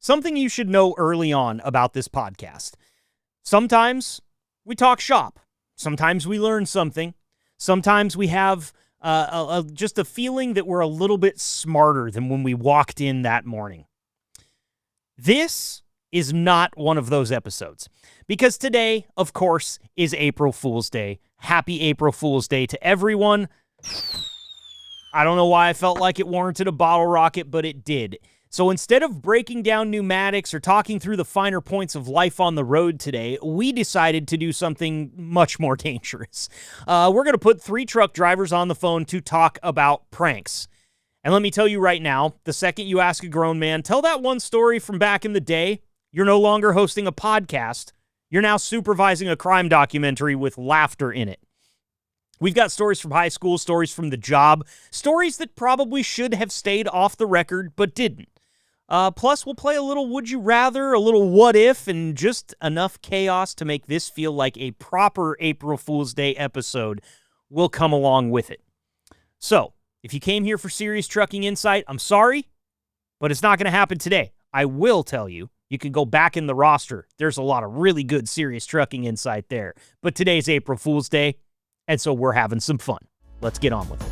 Something you should know early on about this podcast. Sometimes we talk shop. Sometimes we learn something. Sometimes we have just a feeling that we're a little bit smarter than when we walked in that morning. This is not one of those episodes, because today, of course, is April Fool's Day. Happy April Fool's Day to everyone. I don't know why I felt like it warranted a bottle rocket, but it did. So instead of breaking down pneumatics or talking through the finer points of life on the road today, we decided to do something much more dangerous. We're going to put 3 truck drivers on the phone to talk about pranks. And let me tell you right now, the second you ask a grown man, tell that one story from back in the day, you're no longer hosting a podcast. You're now supervising a crime documentary with laughter in it. We've got stories from high school, stories from the job, stories that probably should have stayed off the record but didn't. Plus, we'll play a little Would You Rather, a little What If, and just enough chaos to make this feel like a proper April Fool's Day episode will come along with it. So, if you came here for serious trucking insight, I'm sorry, but it's not going to happen today. I will tell you, you can go back in the roster. There's a lot of really good serious trucking insight there. But today's April Fool's Day, and so we're having some fun. Let's get on with it.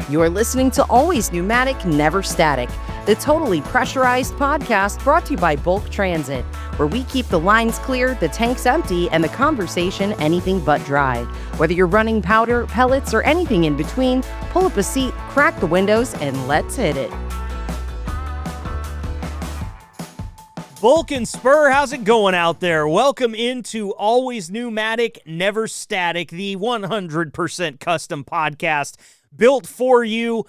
You're listening to Always Pneumatic, Never Static, the totally pressurized podcast brought to you by Bulk Transit, where we keep the lines clear, the tanks empty, and the conversation anything but dry. Whether you're running powder, pellets, or anything in between, pull up a seat, crack the windows, and let's hit it. Bulk and Spur, how's it going out there? Welcome into Always Pneumatic, Never Static, the 100% custom podcast built for you,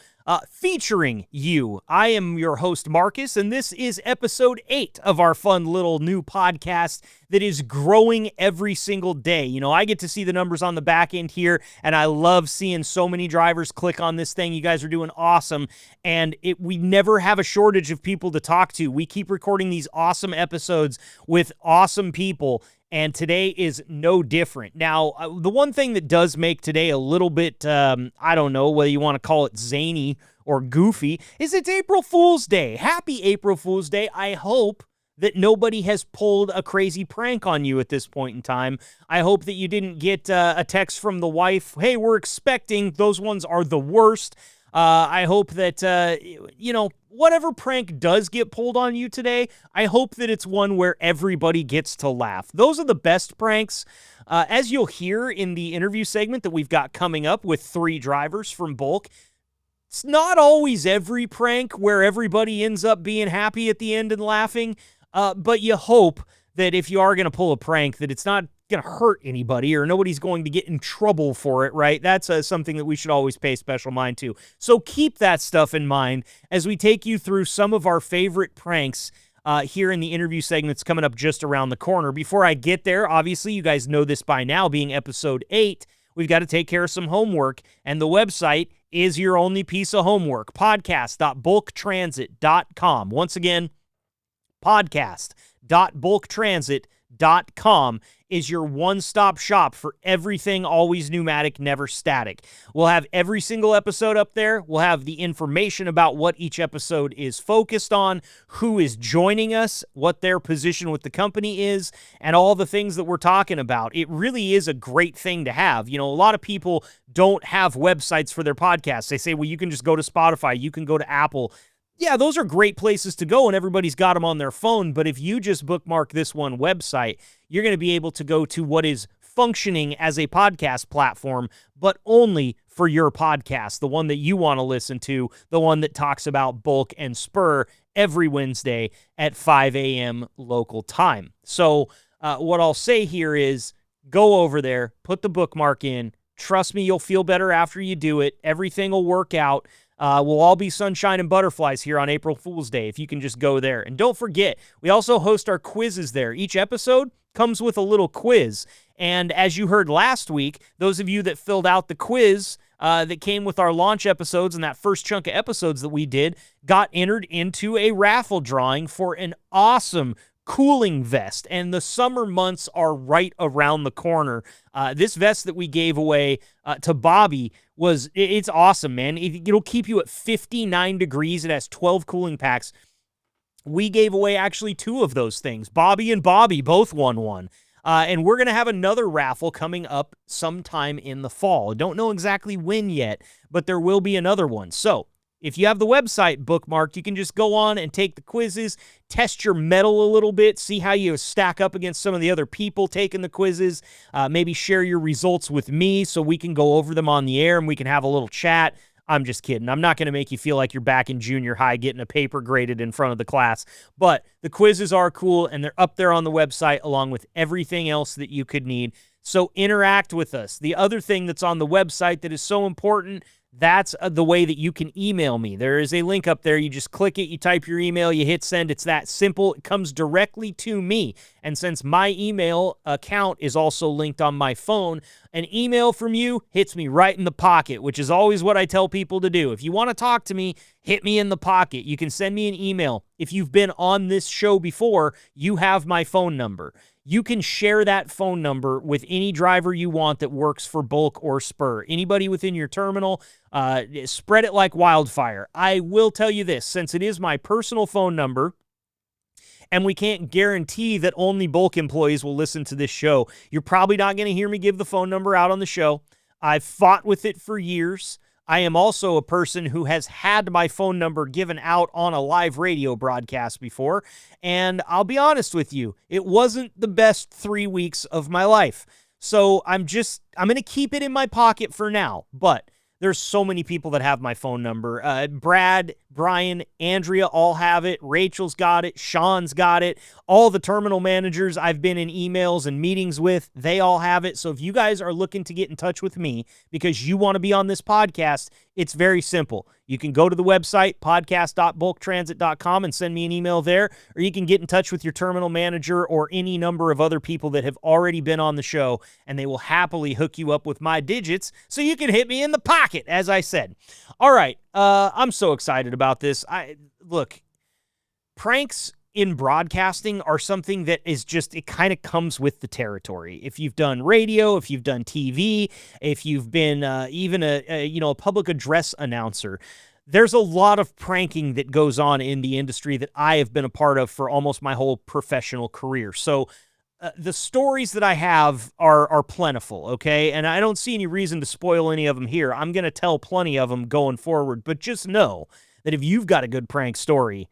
featuring you. I am your host, Marcus, and this is episode 8 of our fun little new podcast that is growing every single day. You know, I get to see the numbers on the back end here, and I love seeing so many drivers click on this thing. You guys are doing awesome, and we never have a shortage of people to talk to. We keep recording these awesome episodes with awesome people, and today is no different. Now, the one thing that does make today a little bit, I don't know whether you want to call it zany or goofy, is it's April Fool's Day. Happy April Fool's Day. I hope that nobody has pulled a crazy prank on you at this point in time. I hope that you didn't get a text from the wife, hey, we're expecting. Those ones are the worst. I hope that, whatever prank does get pulled on you today, I hope that it's one where everybody gets to laugh. Those are the best pranks. As you'll hear in the interview segment that we've got coming up with 3 drivers from Bulk, it's not always every prank where everybody ends up being happy at the end and laughing, but you hope that if you are going to pull a prank, that it's not going to hurt anybody or nobody's going to get in trouble for it, right? That's something that we should always pay special mind to. So keep that stuff in mind as we take you through some of our favorite pranks here in the interview segments coming up just around the corner. Before I get there, obviously, you guys know this by now, being episode 8, we've got to take care of some homework, and the website is your only piece of homework, podcast.bulktransit.com. Once again, podcast.bulktransit.com is your one-stop shop for everything Always Pneumatic, Never Static. We'll have every single episode up there. We'll have the information about what each episode is focused on, who is joining us, what their position with the company is, and all the things that we're talking about. It really is a great thing to have. You know, a lot of people don't have websites for their podcasts. They say, well, you can just go to Spotify, you can go to Apple. Yeah, those are great places to go, and everybody's got them on their phone, but if you just bookmark this one website, you're going to be able to go to what is functioning as a podcast platform, but only for your podcast, the one that you want to listen to, the one that talks about Bulk and Spur every Wednesday at 5 a.m. local time. So what I'll say here is go over there, put the bookmark in. Trust me, you'll feel better after you do it. Everything will work out. We'll all be sunshine and butterflies here on April Fool's Day if you can just go there. And don't forget, we also host our quizzes there. Each episode comes with a little quiz. And as you heard last week, those of you that filled out the quiz that came with our launch episodes and that first chunk of episodes that we did got entered into a raffle drawing for an awesome cooling vest, and the summer months are right around the corner. This vest that we gave away to Bobby it's awesome, man. It'll keep you at 59 degrees. It has 12 cooling packs. we gave away actually 2 of those things. Bobby and Bobby both won one. And we're going to have another raffle coming up sometime in the fall. Don't know exactly when yet, but there will be another one. So if you have the website bookmarked, you can just go on and take the quizzes, test your mettle a little bit, see how you stack up against some of the other people taking the quizzes, maybe share your results with me so we can go over them on the air and we can have a little chat. I'm just kidding. I'm not going to make you feel like you're back in junior high getting a paper graded in front of the class. But the quizzes are cool, and they're up there on the website along with everything else that you could need. So interact with us. The other thing that's on the website that is so important, that's the way that you can email me. There is a link up there. You just click it, you type your email, you hit send. It's that simple. It comes directly to me. And since my email account is also linked on my phone, an email from you hits me right in the pocket, which is always what I tell people to do. If you want to talk to me, hit me in the pocket. You can send me an email. If you've been on this show before, you have my phone number. You can share that phone number with any driver you want that works for Bulk or Spur. Anybody within your terminal, spread it like wildfire. I will tell you this, since it is my personal phone number, and we can't guarantee that only Bulk employees will listen to this show, you're probably not going to hear me give the phone number out on the show. I've fought with it for years. I am also a person who has had my phone number given out on a live radio broadcast before, and I'll be honest with you, it wasn't the best 3 weeks of my life. So I'm going to keep it in my pocket for now, but there's so many people that have my phone number. Brad, Brian, Andrea all have it. Rachel's got it. Sean's got it. All the terminal managers I've been in emails and meetings with, they all have it. So if you guys are looking to get in touch with me because you want to be on this podcast, it's very simple. You can go to the website, podcast.bulktransit.com, and send me an email there, or you can get in touch with your terminal manager or any number of other people that have already been on the show, and they will happily hook you up with my digits so you can hit me in the pocket, as I said. All right, I'm so excited about this. Look, pranks in broadcasting are something that is just, it kind of comes with the territory. If you've done radio, if you've done TV, if you've been even a public address announcer, there's a lot of pranking that goes on in the industry that I have been a part of for almost my whole professional career. So the stories that I have are plentiful, okay? And I don't see any reason to spoil any of them here. I'm going to tell plenty of them going forward, but just know that if you've got a good prank story,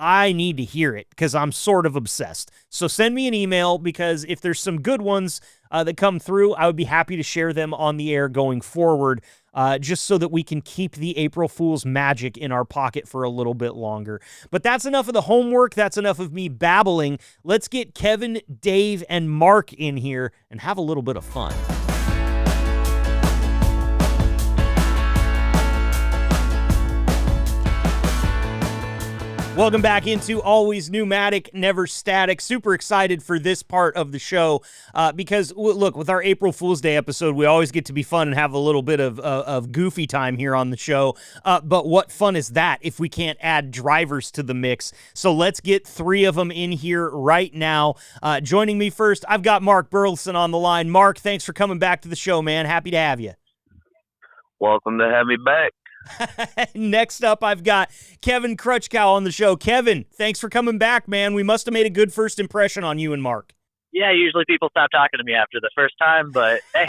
I need to hear it because I'm sort of obsessed. So send me an email, because if there's some good ones that come through, I would be happy to share them on the air going forward, just so that we can keep the April Fool's magic in our pocket for a little bit longer. But that's enough of the homework. That's enough of me babbling. Let's get Kevin, Dave, and Mark in here and have a little bit of fun. Welcome back into Always Pneumatic, Never Static. Super excited for this part of the show because, look, with our April Fool's Day episode, we always get to be fun and have a little bit of goofy time here on the show. But what fun is that if we can't add drivers to the mix? So let's get 3 of them in here right now. Joining me first, I've got Mark Burleson on the line. Mark, thanks for coming back to the show, man. Happy to have you. Welcome to have me back. Next up, I've got Kevin Crutchcow on the show. Kevin, thanks for coming back, man. We must have made a good first impression on you and Mark. Yeah, usually people stop talking to me after the first time, but hey,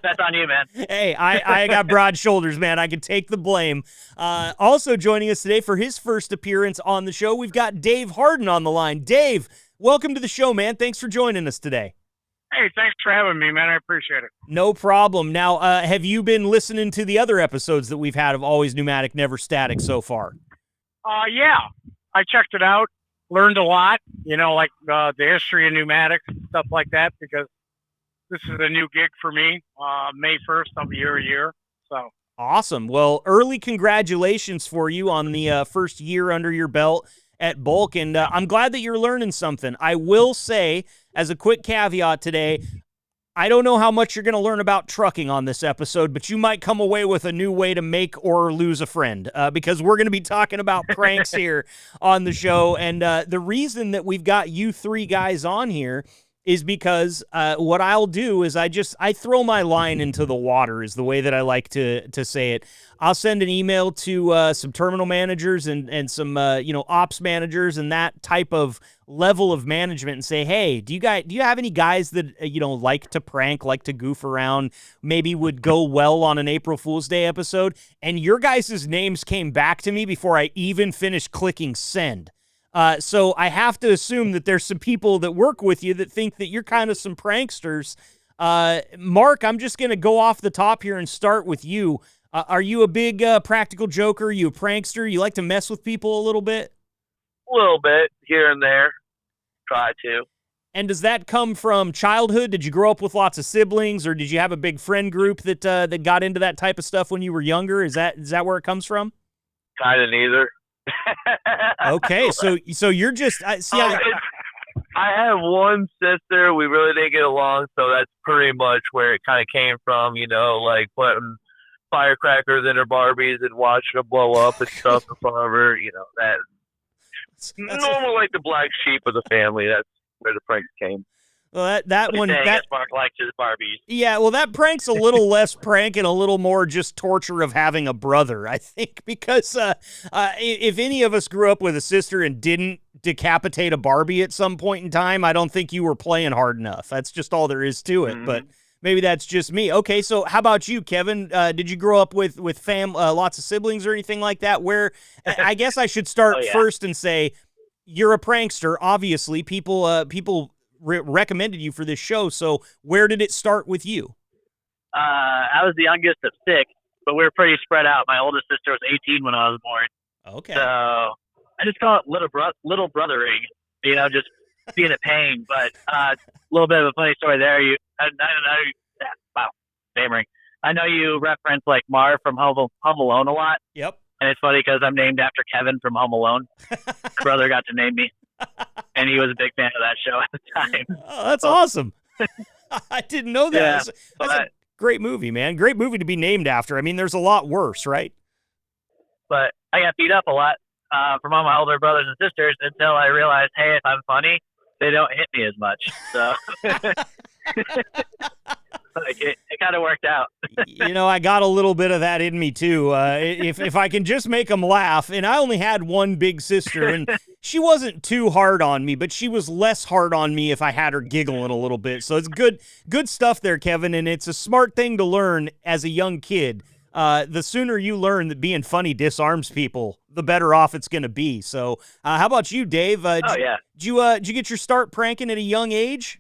that's on you, man. Hey, I got broad shoulders, man. I can take the blame. Also joining us today for his first appearance on the show, we've got Dave Harden on the line. Dave, welcome to the show, man. Thanks for joining us today. Hey, thanks for having me, man. I appreciate it. No problem. Now, have you been listening to the other episodes that we've had of Always Pneumatic, Never Static so far? Yeah. I checked it out, learned a lot, like the history of pneumatics, stuff like that, because this is a new gig for me. May 1st, I'll be here a year. So awesome. Well, early congratulations for you on the first year under your belt at Bulk, and I'm glad that you're learning something. I will say, as a quick caveat today, I don't know how much you're going to learn about trucking on this episode, but you might come away with a new way to make or lose a friend, because we're going to be talking about pranks here on the show. And the reason that we've got you 3 guys on here is because what I'll do is I throw my line into the water is the way that I like to say it. I'll send an email to some terminal managers and some ops managers and that type of level of management and say, hey, do you have any guys that like to prank, like to goof around, maybe would go well on an April Fool's Day episode? And your guys' names came back to me before I even finished clicking send. So I have to assume that there's some people that work with you that think that you're kind of some pranksters. Mark, I'm just going to go off the top here and start with you. Are you a big practical joker? Are you a prankster? You like to mess with people a little bit? A little bit here and there. Try to. And does that come from childhood? Did you grow up with lots of siblings, or did you have a big friend group that got into that type of stuff when you were younger? Is that where it comes from? Kind of neither. Okay, so you're just I have one sister. We really didn't get along, so that's pretty much where it kind of came from. Like putting firecrackers in her Barbies and watching them blow up and stuff in front of her. That's normal, like the black sheep of the family. That's where the pranks came. Well, that one, that Mark likes his Barbies. Yeah, well, that prank's a little less prank and a little more just torture of having a brother, I think, because if any of us grew up with a sister and didn't decapitate a Barbie at some point in time, I don't think you were playing hard enough. That's just all there is to it. Mm-hmm. But maybe that's just me. Okay, so how about you, Kevin? Did you grow up with lots of siblings or anything like that? Where I guess I should start first and say you're a prankster. Obviously, people recommended you for this show. So where did it start with you? I was the youngest of 6, but we were pretty spread out. My oldest sister was 18 when I was born. Okay. So I just call it little brothering, just being a pain. But a little bit of a funny story there. Wow, stammering. I know you reference like Marv from Home Alone a lot. Yep. And it's funny because I'm named after Kevin from Home Alone. My brother got to name me. And he was a big fan of that show at the time. Oh, that's awesome. I didn't know that. Yeah, that's a great movie, man. Great movie to be named after. I mean, there's a lot worse, right? But I got beat up a lot from all my older brothers and sisters until I realized, hey, if I'm funny, they don't hit me as much. So it kind of worked out. I got a little bit of that in me too. If I can just make them laugh, and I only had one big sister, and she wasn't too hard on me, but she was less hard on me if I had her giggling a little bit. So it's good stuff there, Kevin, and it's a smart thing to learn as a young kid. The sooner you learn that being funny disarms people, the better off it's going to be. So how about you, Dave? Did you get your start pranking at a young age?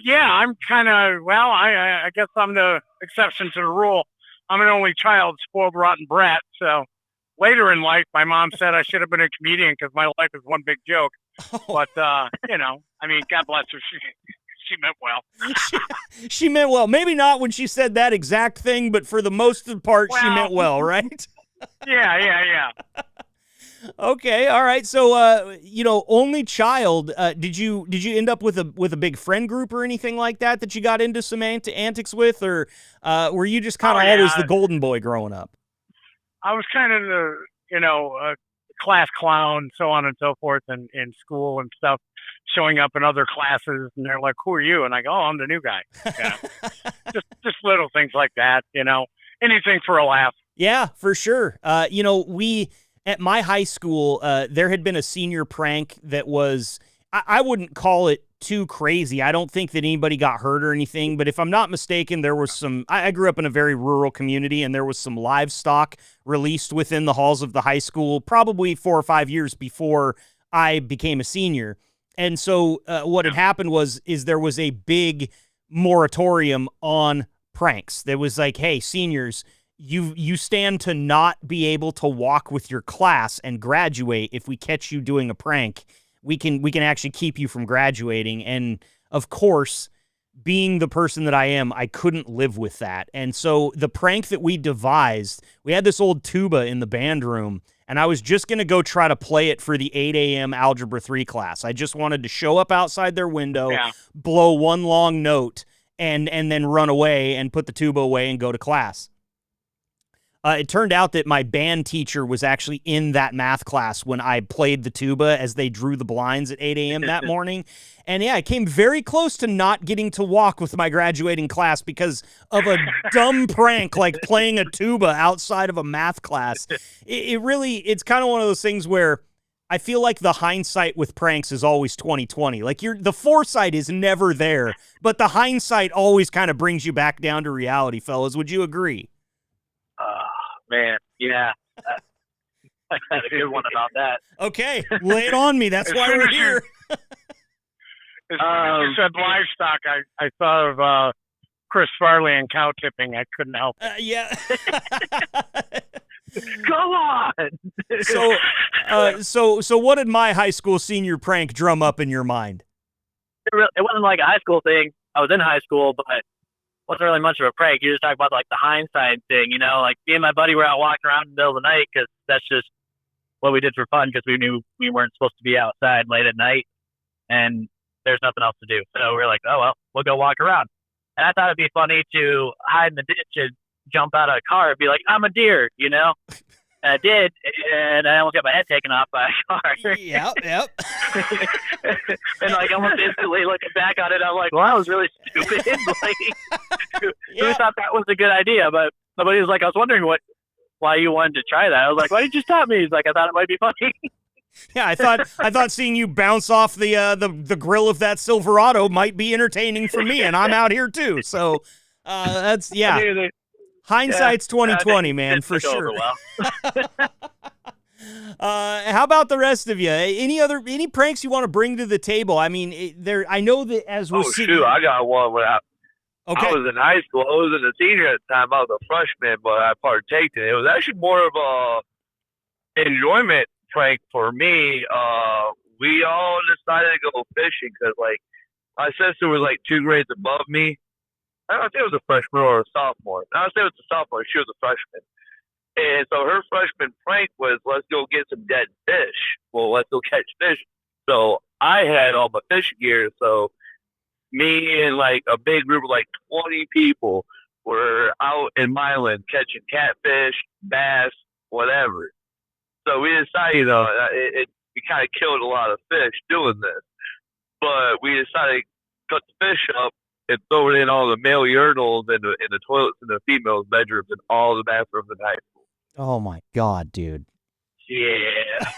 Yeah, I'm kind of, I guess I'm the exception to the rule. I'm an only child, spoiled, rotten brat. So later in life, my mom said I should have been a comedian because my life is one big joke. But, God bless her. She meant well. She meant well. Maybe not when she said that exact thing, but for the most of the part, she meant well, right? Yeah. Okay, all right. So, only child. Did you end up with a big friend group or anything like that you got into some antics with, or were you just kind of always the golden boy growing up? I was kind of the class clown, so on and so forth, in school and stuff, showing up in other classes, and they're like, "Who are you?" And I go, "Oh, I'm the new guy." Yeah. just little things like that, anything for a laugh. Yeah, for sure. We. At my high school, there had been a senior prank that was, I wouldn't call it too crazy. I don't think that anybody got hurt or anything, but if I'm not mistaken, there was I grew up in a very rural community, and there was some livestock released within the halls of the high school, probably 4 or 5 years before I became a senior. And so what had happened is there was a big moratorium on pranks. There was like, hey, seniors, you stand to not be able to walk with your class and graduate. If we catch you doing a prank, we can actually keep you from graduating. And of course, being the person that I am, I couldn't live with that. And so the prank that we devised, we had this old tuba in the band room, and I was just going to go try to play it for the 8 a.m. Algebra 3 class. I just wanted to show up outside their window, blow one long note, and then run away and put the tuba away and go to class. It turned out that my band teacher was actually in that math class when I played the tuba as they drew the blinds at 8 a.m. that morning. And yeah, I came very close to not getting to walk with my graduating class because of a dumb prank like playing a tuba outside of a math class. It's kind of one of those things where I feel like the hindsight with pranks is always 20/20. Like the foresight is never there, but the hindsight always kind of brings you back down to reality, fellas. Would you agree? Man, yeah. I had a good one about that. Okay, lay it on me. That's why we're here. As soon as you said livestock, I thought of Chris Farley and cow tipping. I couldn't help it. Yeah. Go on. So what did my high school senior prank drum up in your mind? It wasn't like a high school thing. I was in high school, but wasn't really much of a prank. You just talk about like the hindsight thing, you know, like me and my buddy were out walking around in the middle of the night because that's just what we did for fun because we knew we weren't supposed to be outside late at night and there's nothing else to do. So we were like, oh, well, we'll go walk around. And I thought it'd be funny to hide in the ditch and jump out of a car and be like, I'm a deer, you know? And I did, and I almost got my head taken off by a car. Yep. And like almost instantly looking back on it, I'm like, well, that was really stupid. Like, who thought that was a good idea? But somebody was like, I was wondering why you wanted to try that. I was like, why did you stop me? He's like, I thought it might be funny. Yeah, I thought seeing you bounce off the grill of that Silverado might be entertaining for me, and I'm out here too. So that's hindsight's 20/20, man, for sure. How about the rest of you? Any pranks you want to bring to the table? I mean, I know that as we're shoot, I got one where okay. I was in high school. I was in a senior at the time. I was a freshman, but I partaked in it. It was actually more of a enjoyment prank for me. We all decided to go fishing because, like, my sister was like 2 grades above me. I don't think it was a freshman or a sophomore. I don't think it was a sophomore. She was a freshman. And so her freshman prank was, let's go get some dead fish. Well, let's go catch fish. So I had all my fishing gear. So me and like a big group of like 20 people were out in Milan catching catfish, bass, whatever. So we decided, you know, we kind of killed a lot of fish doing this. But we decided to cut the fish up and throw it in all the male urinals and the toilets in the females' bedrooms and all the bathrooms in high school. Oh my God, dude. Yeah.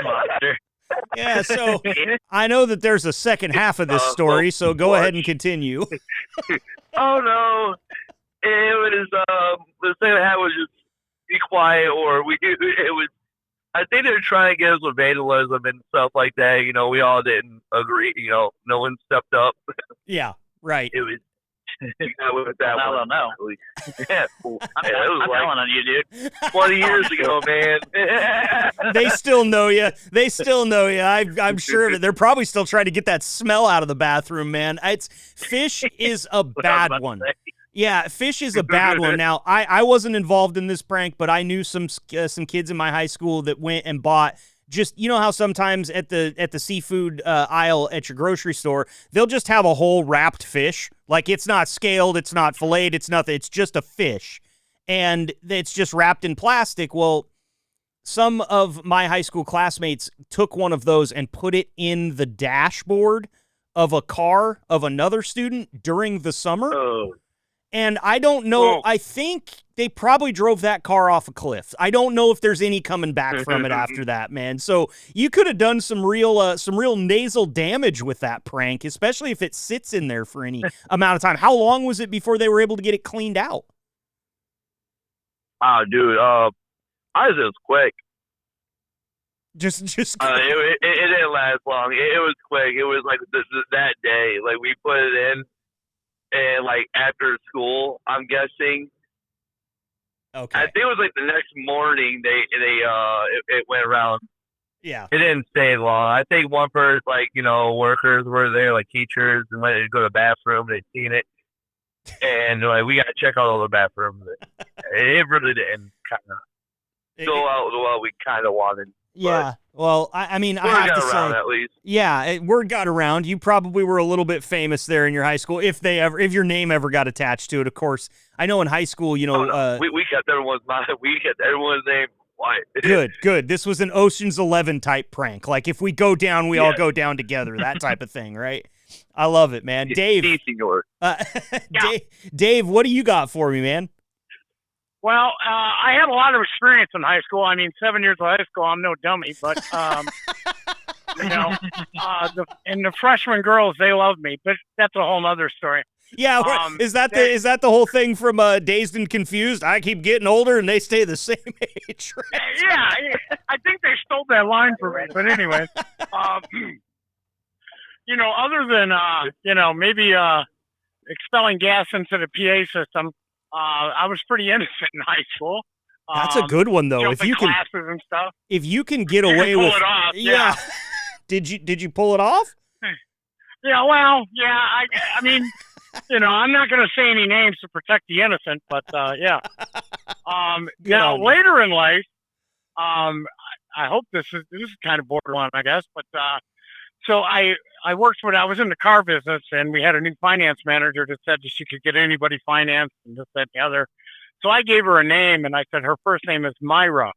Monster. Yeah, so I know that there's a second half of this story, so go ahead and continue. Oh no. It was the second half was just be quiet or it was I think they're trying to get us with vandalism and stuff like that. You know, we all didn't agree. You know, no one stepped up. Yeah, right. It was. I don't know. Yeah, I'm telling on you, dude. 20 years ago, man. They still know you. I'm sure of it. They're probably still trying to get that smell out of the bathroom, man. Fish is a bad one. Yeah, fish is a bad one. Now, I wasn't involved in this prank, but I knew some kids in my high school that went and bought just, you know how sometimes at the seafood aisle at your grocery store, they'll just have a whole wrapped fish. Like it's not scaled, it's not filleted, it's nothing. It's just a fish. And it's just wrapped in plastic. Well, some of my high school classmates took one of those and put it in the dashboard of a car of another student during the summer. Oh. And I don't know, I think they probably drove that car off a cliff. I don't know if there's any coming back from it after that, man. So you could have done some real nasal damage with that prank, especially if it sits in there for any amount of time. How long was it before they were able to get it cleaned out? Oh, dude, ours was quick. Just it didn't last long. It was quick. It was like that day. Like we put it in. And like after school, I'm guessing. Okay. I think it was like the next morning. It went around. Yeah. It didn't stay long. I think one person, like workers were there, like teachers, and when they go to the bathroom, they'd seen it, and like we got to check out all the bathrooms. It really didn't kind of go out well we kind of wanted. Yeah. Well, I mean, I Word have got to around say, at least. yeah, word got around. You probably were a little bit famous there in your high school, if your name ever got attached to it. Of course, I know in high school, Oh, no. We kept everyone's name quiet. Good. This was an Ocean's 11 type prank. Like if we go down, we all go down together. That type of thing, right? I love it, man. Dave. Senor. Dave, what do you got for me, man? Well, I had a lot of experience in high school. I mean, 7 years of high school, I'm no dummy, but, the freshman girls, they love me, but that's a whole other story. Yeah, is that the whole thing from Dazed and Confused? I keep getting older and they stay the same age, right? Yeah, I think they stole that line from me, but anyway. Other than, maybe expelling gas into the PA system, I was pretty innocent in high school. That's a good one, though. If you can, classes and stuff. If you can get away with it off, yeah. Did you pull it off? Yeah, well, yeah. I mean, I'm not going to say any names to protect the innocent, but yeah. Later in life, I hope this is kind of borderline, I guess, but so I worked I was in the car business, and we had a new finance manager that said that she could get anybody financed and this, that, and the other. So I gave her a name, and I said her first name is Myra,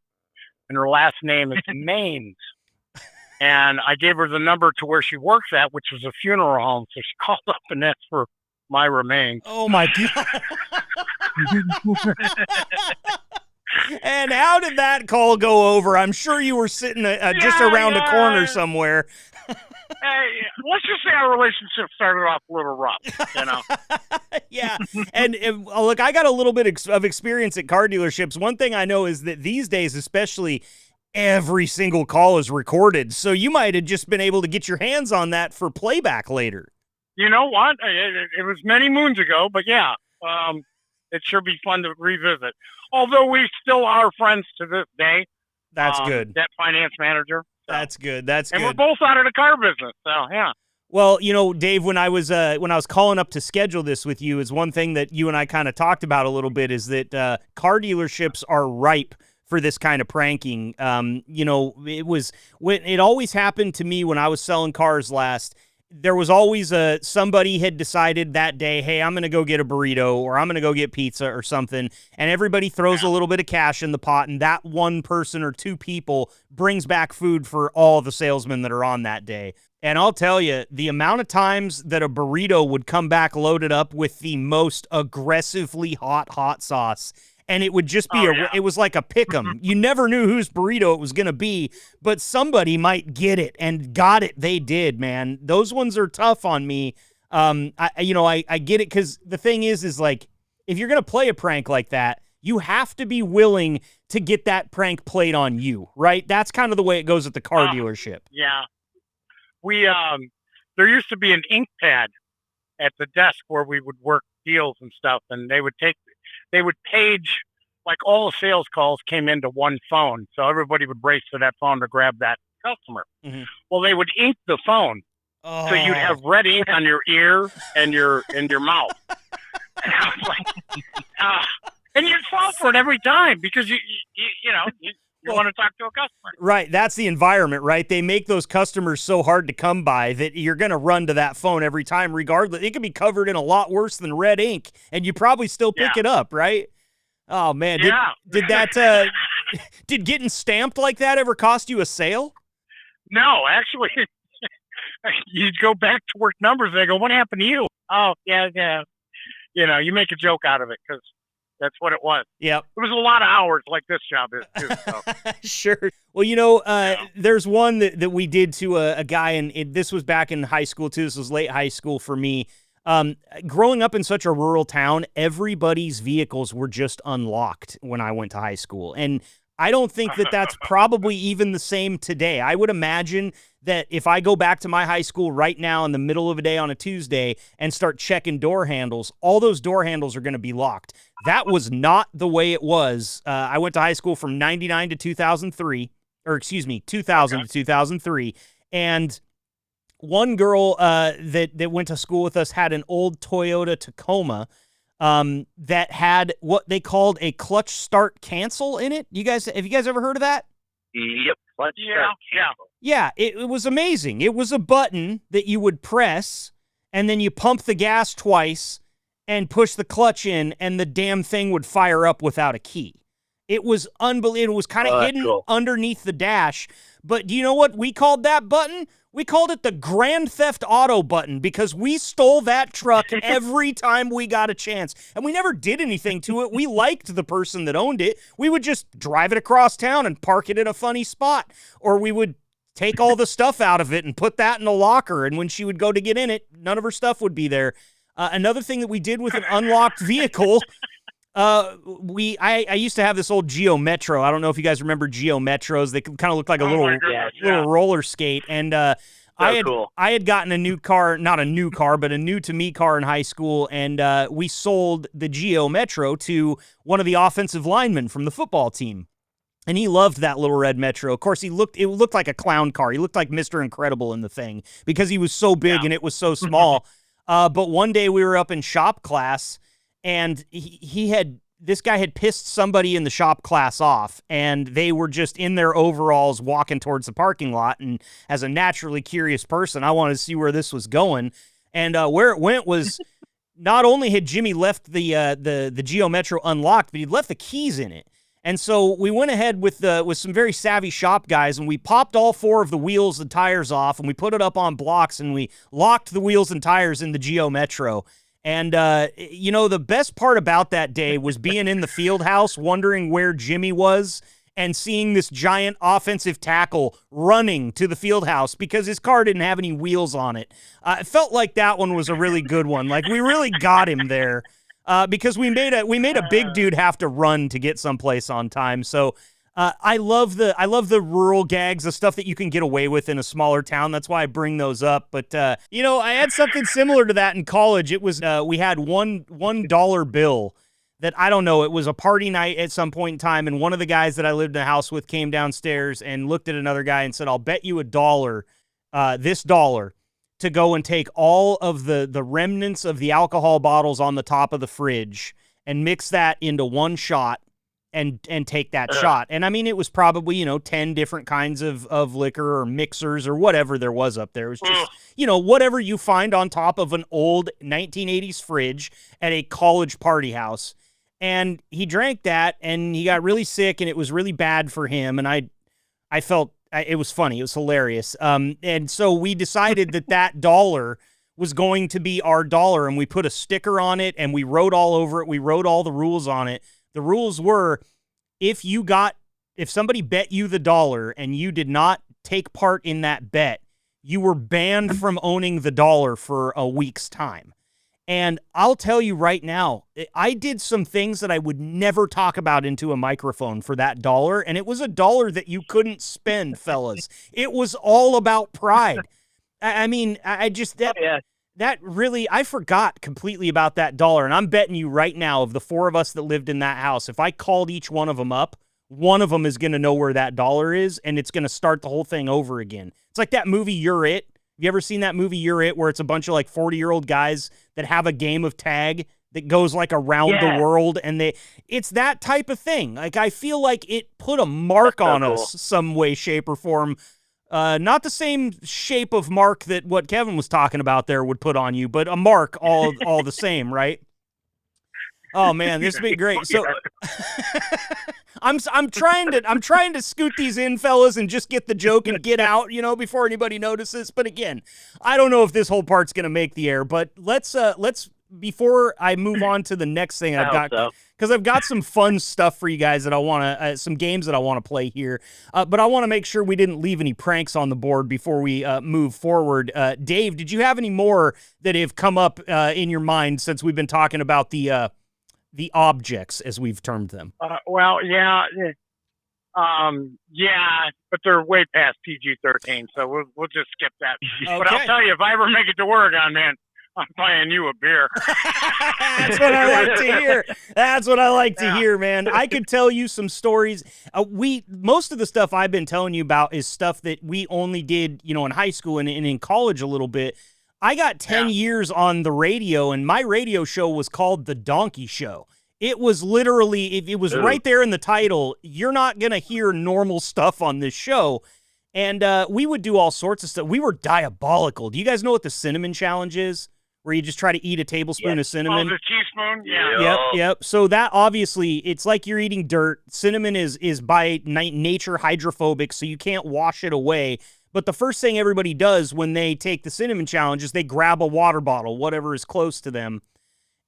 and her last name is Maines. And I gave her the number to where she works at, which was a funeral home. So she called up and asked for Myra Maines. Oh, my God. And how did that call go over? I'm sure you were sitting just around a corner somewhere. Let's just say our relationship started off a little rough, Yeah, and look, I got a little bit of experience at car dealerships. One thing I know is that these days, especially, every single call is recorded. So you might have just been able to get your hands on that for playback later. You know what? It was many moons ago, but yeah, it sure be fun to revisit. Although we still are friends to this day. That's good. That finance manager. So. That's good. And we're both out of the car business, so yeah. Well, Dave, when I was calling up to schedule this with you, is one thing that you and I kind of talked about a little bit is that car dealerships are ripe for this kind of pranking. It always happened to me when I was selling cars last. There was always somebody had decided that day, hey, I'm going to go get a burrito or I'm going to go get pizza or something, and everybody throws a little bit of cash in the pot, and that one person or two people brings back food for all the salesmen that are on that day. And I'll tell you, the amount of times that a burrito would come back loaded up with the most aggressively hot sauce, and it would just be it was like a pick'em. You never knew whose burrito it was going to be, but somebody might get it, and got it. They did, man. Those ones are tough on me. I get it, because the thing is like, if you're going to play a prank like that, you have to be willing to get that prank played on you, right? That's kind of the way it goes at the car dealership. Yeah. We, there used to be an ink pad at the desk where we would work deals and stuff, and they would page, like, all the sales calls came into one phone. So everybody would race to that phone to grab that customer. Mm-hmm. Well, they would ink the phone. Oh. So you'd have red ink on your ear and your mouth. And I was like, and you'd fall for it every time because you want to talk to a customer. Right. That's the environment, right? They make those customers so hard to come by that you're going to run to that phone every time, regardless. It could be covered in a lot worse than red ink, and you probably still pick it up, right? Oh, man. Did getting stamped like that ever cost you a sale? No, actually. You'd go back to work numbers, and they go, what happened to you? Oh, yeah. You make a joke out of it because that's what it was. Yep. It was a lot of hours like this job is, too. So. Sure. Well, there's one that we did to a guy, and this was back in high school, too. This was late high school for me. Growing up in such a rural town, everybody's vehicles were just unlocked when I went to high school. And I don't think that that's probably even the same today. I would imagine that if I go back to my high school right now in the middle of a day on a Tuesday and start checking door handles, all those door handles are going to be locked. That was not the way it was. I went to high school from 99 to 2003, or excuse me, 2000 to 2003. And one girl that went to school with us had an old Toyota Tacoma that had what they called a clutch start cancel in it. Have you guys ever heard of that? Yep, Yeah, it was amazing. It was a button that you would press, and then you pump the gas twice and push the clutch in, and the damn thing would fire up without a key. It was unbelievable. It was kind of hidden underneath the dash. But do you know what we called that button? We called it the Grand Theft Auto button because we stole that truck every time we got a chance. And we never did anything to it. We liked the person that owned it. We would just drive it across town and park it in a funny spot. Or we would take all the stuff out of it and put that in a locker. And when she would go to get in it, none of her stuff would be there. Another thing that we did with an unlocked vehicle, I used to have this old Geo Metro. I don't know if you guys remember Geo Metros. They kind of look like a little roller skate. And I had gotten a new car, not a new car, but a new to me car in high school. And we sold the Geo Metro to one of the offensive linemen from the football team. And he loved that little red Metro. Of course, it looked like a clown car. He looked like Mr. Incredible in the thing because he was so big and it was so small. But one day we were up in shop class, and this guy had pissed somebody in the shop class off, and they were just in their overalls walking towards the parking lot. And as a naturally curious person, I wanted to see where this was going. And where it went was not only had Jimmy left the Geo Metro unlocked, but he'd left the keys in it. And so we went ahead with some very savvy shop guys, and we popped all 4 of the wheels and tires off, and we put it up on blocks, and we locked the wheels and tires in the Geo Metro. And, the best part about that day was being in the field house, wondering where Jimmy was, and seeing this giant offensive tackle running to the field house because his car didn't have any wheels on it. It felt like that one was a really good one. Like, we really got him there. Because we made a big dude have to run to get someplace on time. So I love the rural gags, the stuff that you can get away with in a smaller town. That's why I bring those up. But I had something similar to that in college. It was we had $1 bill that, I don't know, it was a party night at some point in time, and one of the guys that I lived in the house with came downstairs and looked at another guy and said, "I'll bet you $1, this dollar, to go and take all of the remnants of the alcohol bottles on the top of the fridge and mix that into one shot and take that shot." And I mean, it was probably, 10 different kinds of liquor or mixers or whatever there was up there. It was just, whatever you find on top of an old 1980s fridge at a college party house. And he drank that and he got really sick and it was really bad for him. And I felt, it was funny. It was hilarious. And so we decided that $1 was going to be our dollar, and we put a sticker on it, and we wrote all over it. We wrote all the rules on it. The rules were, if somebody bet you the $1 and you did not take part in that bet, you were banned from owning the $1 for a week's time. And I'll tell you right now, I did some things that I would never talk about into a microphone for that $1, and it was $1 that you couldn't spend, fellas. It was all about pride. I mean, that really, I forgot completely about that $1, and I'm betting you right now, of the 4 of us that lived in that house, if I called each one of them up, one of them is going to know where that $1 is, and it's going to start the whole thing over again. It's like that movie, You're It. Have you ever seen that movie, You're It, where it's a bunch of 40-year-old guys that have a game of tag that goes around the world, and it's that type of thing. I feel like it put a mark on us some way, shape, or form. Not the same shape of mark that what Kevin was talking about there would put on you, but a mark all the same, right? Oh man, this would be great. So I'm trying to scoot these in, fellas, and just get the joke and get out, before anybody notices. But again, I don't know if this whole part's gonna make the air. But let's before I move on to the next thing because I've got some fun stuff for you guys that I want to some games that I want to play here. But I want to make sure we didn't leave any pranks on the board before we move forward. Dave, did you have any more that have come up in your mind since we've been talking about the objects, as we've termed them? But they're way past PG-13, so we'll just skip that. Okay. But I'll tell you, if I ever make it to Oregon, man, I'm buying you a beer. That's what I like to hear. That's what I like to hear, man. I could tell you some stories. Most of the stuff I've been telling you about is stuff that we only did, in high school and in college a little bit. I got 10 years on the radio, and my radio show was called The Donkey Show. It was literally, it was Ew. right there in the title. You're not going to hear normal stuff on this show. And we would do all sorts of stuff. We were diabolical. Do you guys know what the cinnamon challenge is? Where you just try to eat a tablespoon of cinnamon? Oh, the teaspoon? Yeah. Yep. So that obviously, it's like you're eating dirt. Cinnamon is by nature hydrophobic, so you can't wash it away. But the first thing everybody does when they take the cinnamon challenge is they grab a water bottle, whatever is close to them.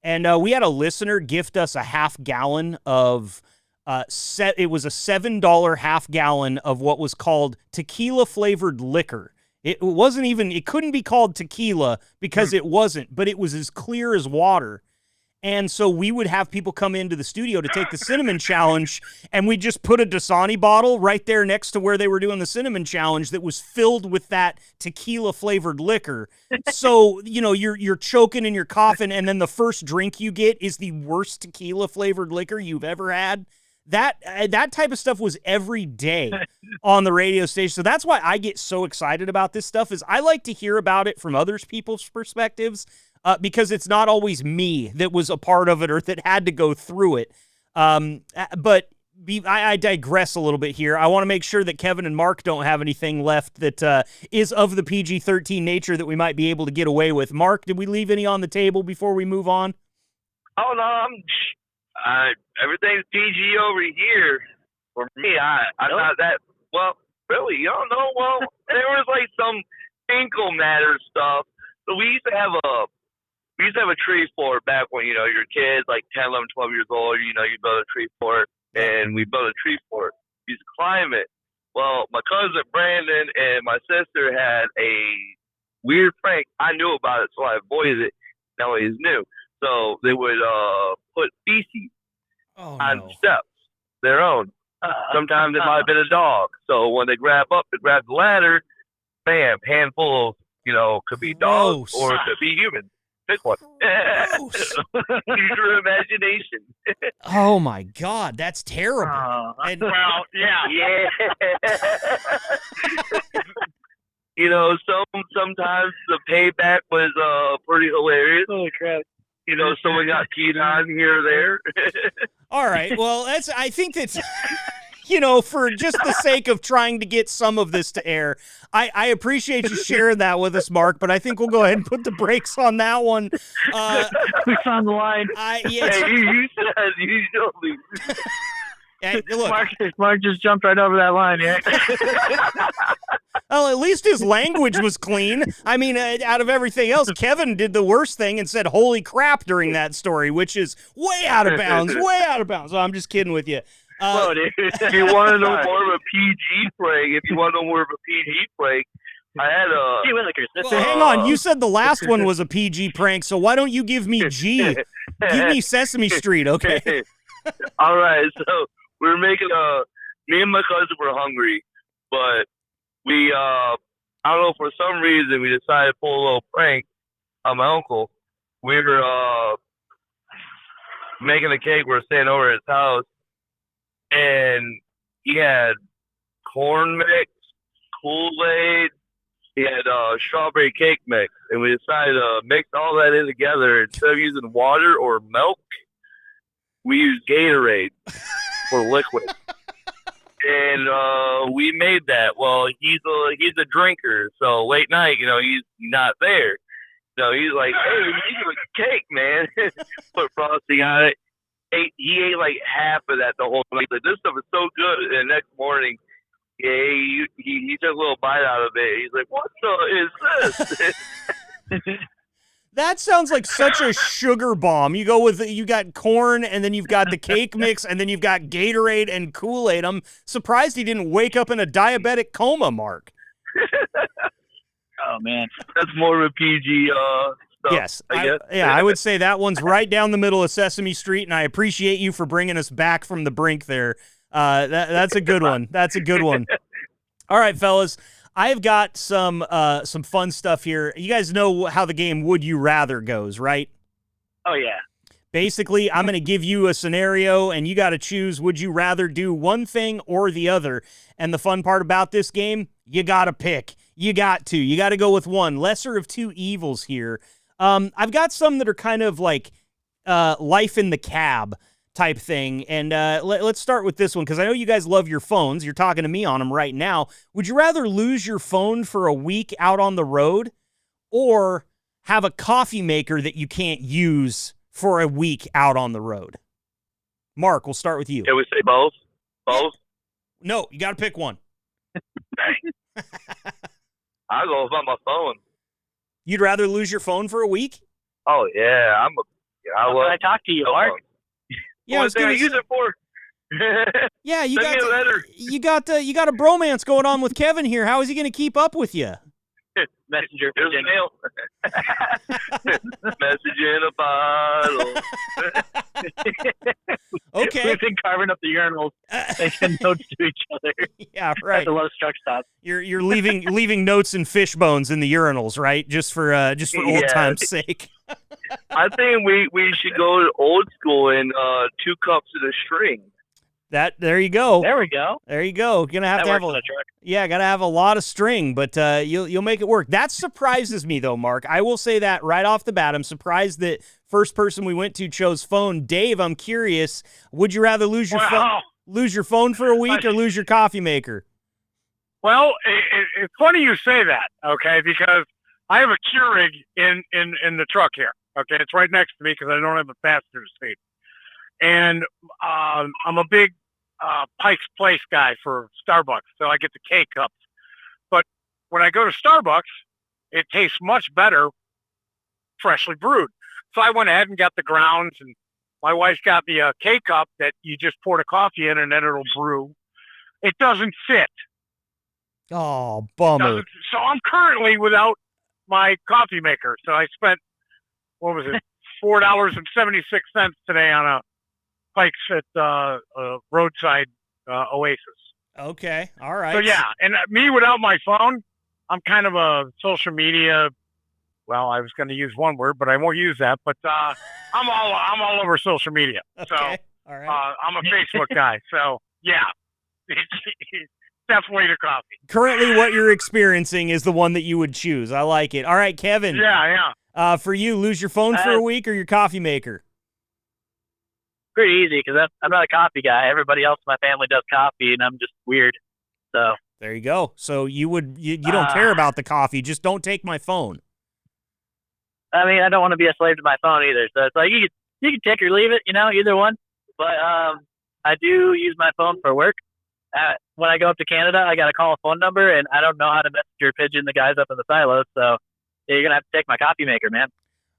And we had a listener gift us a half gallon of, it was a $7 half gallon of what was called tequila flavored liquor. It wasn't even, it couldn't be called tequila because it wasn't, but it was as clear as water. And so we would have people come into the studio to take the cinnamon challenge, and we just put a Dasani bottle right there next to where they were doing the cinnamon challenge that was filled with that tequila flavored liquor. So, you know, you're choking and you're coughing, and then the first drink you get is the worst tequila flavored liquor you've ever had. That type of stuff was every day on the radio station. So that's why I get so excited about this stuff, is I like to hear about it from other people's perspectives, because it's not always me that was a part of it or that had to go through it. But I digress a little bit here. I want to make sure that Kevin and Mark don't have anything left that is of the PG-13 nature that we might be able to get away with. Mark, did we leave any on the table before we move on? Oh, no, everything's PG over here. For me, I'm not that, well, really, you don't know? Well, there was like some tinkle matter stuff. So we used to have a tree fort back when, you know, you're kids, like 10, 11, 12 years old, you know, you build a tree fort, and we built a tree fort. We used to climb it. Well, my cousin Brandon and my sister had a weird prank. I knew about it, so I avoided it. Now he's new. So they would put feces on steps, their own. Sometimes it might have been a dog. So when they grab the ladder, bam, handful of, you know, could be dogs or it could be humans. Pick one. Use your imagination. Oh my God, that's terrible. Well, yeah. You know, sometimes the payback was pretty hilarious. Holy crap. You know, someone got peed on here or there. All right. Well, I think that's, you know, for just the sake of trying to get some of this to air, I appreciate you sharing that with us, Mark, but I think we'll go ahead and put the brakes on that one. We found the line. Hey, you said usually. Hey, look. Mark just jumped right over that line, yeah. Well, at least his language was clean. I mean, out of everything else, Kevin did the worst thing and said, holy crap, during that story, which is way out of bounds, Oh, I'm just kidding with you. If you want to know more of a PG prank, I had a... Well, hang on, you said the last one was a PG prank, so why don't you give me G? Give me Sesame Street, okay? All right, so we were making me and my cousin were hungry, but we, I don't know, for some reason, we decided to pull a little prank on my uncle. We were making a cake. We were staying over at his house, and he had corn mix, Kool-Aid, he had strawberry cake mix, and we decided to mix all that in together. Instead of using water or milk, we used Gatorade for liquid. And we made that. Well, he's a drinker, so late night, you know, he's not there. So he's like, hey, you give a cake, man. Put frosting on it. He ate like half of that the whole night. Like, this stuff is so good. And the next morning, he took a little bite out of it. He's like, what the is this? That sounds like such a sugar bomb. You got corn, and then you've got the cake mix, and then you've got Gatorade and Kool-Aid. I'm surprised he didn't wake up in a diabetic coma, Mark. Oh, man. That's more of a PG stuff. Yes. I guess. I would say that one's right down the middle of Sesame Street, and I appreciate you for bringing us back from the brink there. That's a good one. That's a good one. All right, fellas. I've got some fun stuff here. You guys know how the game Would You Rather goes, right? Oh, yeah. Basically, I'm going to give you a scenario, and you got to choose, would you rather do one thing or the other? And the fun part about this game, you got to pick. You got to go with one. Lesser of two evils here. I've got some that are kind of like life in the cab type thing. And let's start with this one, because I know you guys love your phones. You're talking to me on them right now. Would you rather lose your phone for a week out on the road, or have a coffee maker that you can't use for a week out on the road? Mark, we'll start with you. Can we say both? Both? No, you got to pick one. I'll go with my phone. You'd rather lose your phone for a week? Oh, yeah. I Can I talk to you, Mark? Yeah, What thing I use it for? Yeah, you Send me a letter. you got a bromance going on with Kevin here. How is he going to keep up with you? Messenger. Here's the mail. Message in a bottle. Okay. We've been carving up the urinals. They send notes to each other. Yeah, At right. the lowest truck stop. You're leaving notes and fish bones in the urinals, right? Just for old Yeah. time's sake. I think we should go old school and 2 cups of the string. There you go. There we go. There you go. Gonna have That to have works on a truck. Yeah, gotta have a lot of string, but you'll make it work. That surprises me though, Mark. I will say that right off the bat. I'm surprised that first person we went to chose phone. Dave, I'm curious. Would you rather lose your phone for a week or lose your coffee maker? Well, it's funny you say that, okay, because I have a Keurig in the truck here. Okay, it's right next to me because I don't have a passenger seat. And I'm a big Pike's Place guy for Starbucks, so I get the K-Cups. But when I go to Starbucks, it tastes much better freshly brewed. So I went ahead and got the grounds, and my wife got me a K-Cup that you just pour the coffee in and then it'll brew. It doesn't fit. Oh, bummer. So I'm currently without my coffee maker. So I spent, what was it, $4.76 today on a Pike's at roadside Oasis. Okay, all right. So yeah, and me without my phone, I'm kind of a social media. Well, I was going to use one word, but I won't use that. But I'm all over social media. Okay, So all right. I'm a Facebook guy. So yeah, it's definitely the coffee. Currently, what you're experiencing is the one that you would choose. I like it. All right, Kevin. Yeah. For you, lose your phone for a week or your coffee maker? Pretty easy because I'm not a coffee guy. Everybody else in my family does coffee, and I'm just weird. So There you go. So you don't care about the coffee, just don't take my phone. I mean, I don't want to be a slave to my phone either. So it's like you can take or leave it, either one. But I do use my phone for work. When I go up to Canada, I got to call a phone number, and I don't know how to messenger pigeon the guys up in the silos. So you're gonna have to take my coffee maker, man.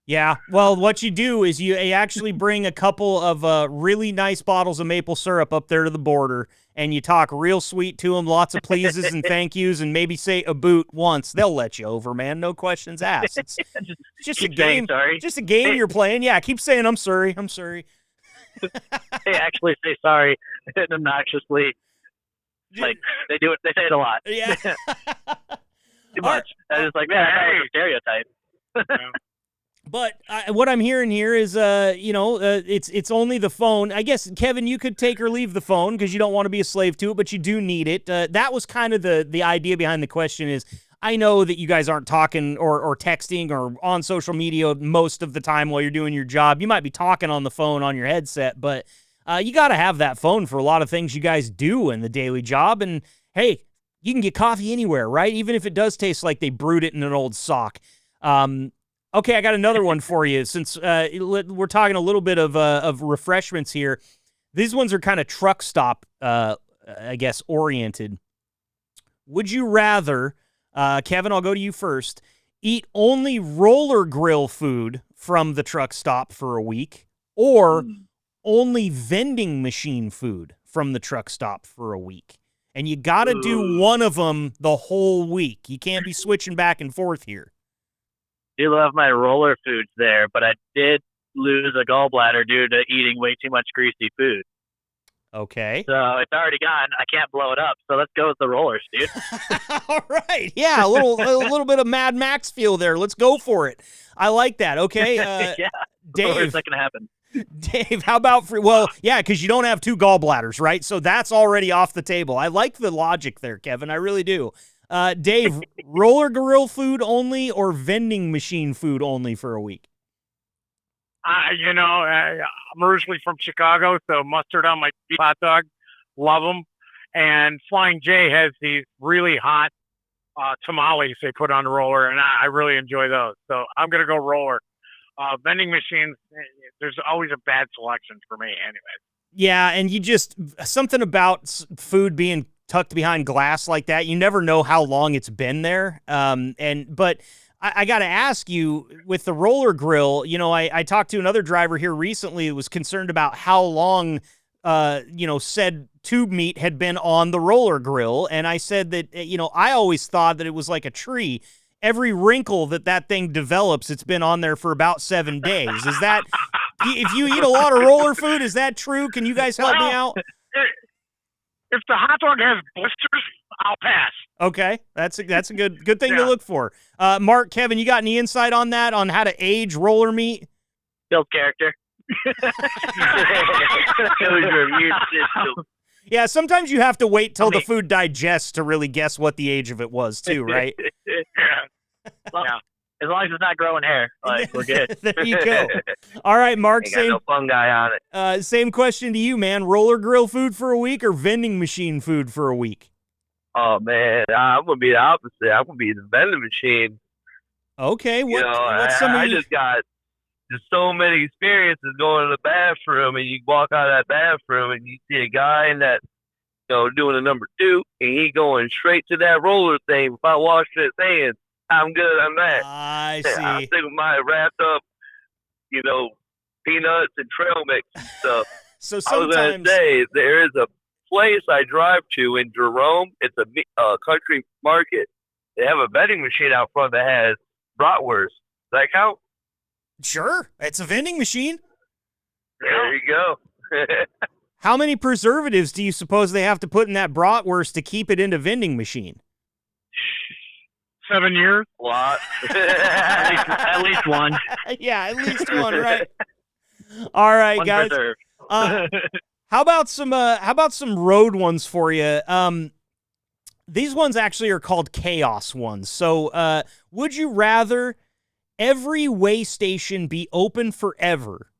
Yeah, well, what you do is you actually bring a couple of really nice bottles of maple syrup up there to the border, and you talk real sweet to them, lots of pleases and thank yous, and maybe say a boot once. They'll let you over, man. No questions asked. It's just a game. Sorry. Just a game you're playing. Yeah, keep saying I'm sorry. I'm sorry. They actually say sorry obnoxiously. Like they do it. They say it a lot. Yeah. Too much. I was like, man, I a stereotype. But what I'm hearing here is, it's only the phone. I guess, Kevin, you could take or leave the phone because you don't want to be a slave to it, but you do need it. That was kind of the idea behind the question is, I know that you guys aren't talking or texting or on social media most of the time while you're doing your job. You might be talking on the phone on your headset, but you got to have that phone for a lot of things you guys do in the daily job. And, hey, you can get coffee anywhere, right? Even if it does taste like they brewed it in an old sock. Okay, I got another one for you. Since we're talking a little bit of refreshments here, these ones are kind of truck stop, I guess, oriented. Would you rather, Kevin, I'll go to you first, eat only roller grill food from the truck stop for a week, or only vending machine food from the truck stop for a week? And you got to do one of them the whole week. You can't be switching back and forth here. Do love my roller foods there, but I did lose a gallbladder due to eating way too much greasy food. Okay. So it's already gone. I can't blow it up. So let's go with the rollers, dude. All right. Yeah, a little bit of Mad Max feel there. Let's go for it. I like that. Okay. Yeah. Dave. Where's that going to happen? Dave, how about because you don't have 2 gallbladders, right? So that's already off the table. I like the logic there, Kevin. I really do. Dave, roller grill food only or vending machine food only for a week? I'm originally from Chicago, so mustard on my beef hot dog, love them. And Flying J has these really hot tamales they put on the roller, and I really enjoy those. So I'm gonna go roller. Vending machines, there's always a bad selection for me, anyways. Yeah, and something about food being tucked behind glass like that, you never know how long it's been there. But I got to ask you, with the roller grill, I talked to another driver here recently who was concerned about how long, said tube meat had been on the roller grill. And I said that, I always thought that it was like a tree. Every wrinkle that thing develops, it's been on there for about 7 days. Is that, if you eat a lot of roller food, is that true? Can you guys help me out? If the hot dog has blisters, I'll pass. Okay, that's a good thing to look for. Mark, Kevin, you got any insight on that, on how to age roller meat? Build character. Shows your immune system. Yeah, sometimes you have to wait till the food digests to really guess what the age of it was, too, right? Yeah. As long as it's not growing hair, we're good. There you go. All right, Mark. Ain't got no fungi on it. Same question to you, man. Roller grill food for a week or vending machine food for a week? Oh man, I'm gonna be the opposite. I'm gonna be the vending machine. Okay, I just got just so many experiences going to the bathroom, and you walk out of that bathroom and you see a guy in that, doing a number 2, and he going straight to that roller thing without washing his hands. I'm good on that. I see. I'm sticking with my wrapped up, peanuts and trail mix and stuff. So sometimes I was going to say, there is a place I drive to in Jerome. It's a country market. They have a vending machine out front that has bratwurst. Does that count? Sure. It's a vending machine. There you go. How many preservatives do you suppose they have to put in that bratwurst to keep it in a vending machine? 7 years. A lot. At least one. Yeah, at least one, right? All right, one guys. How about some road ones for you? These ones actually are called chaos ones. So, would you rather every weigh station be open forever,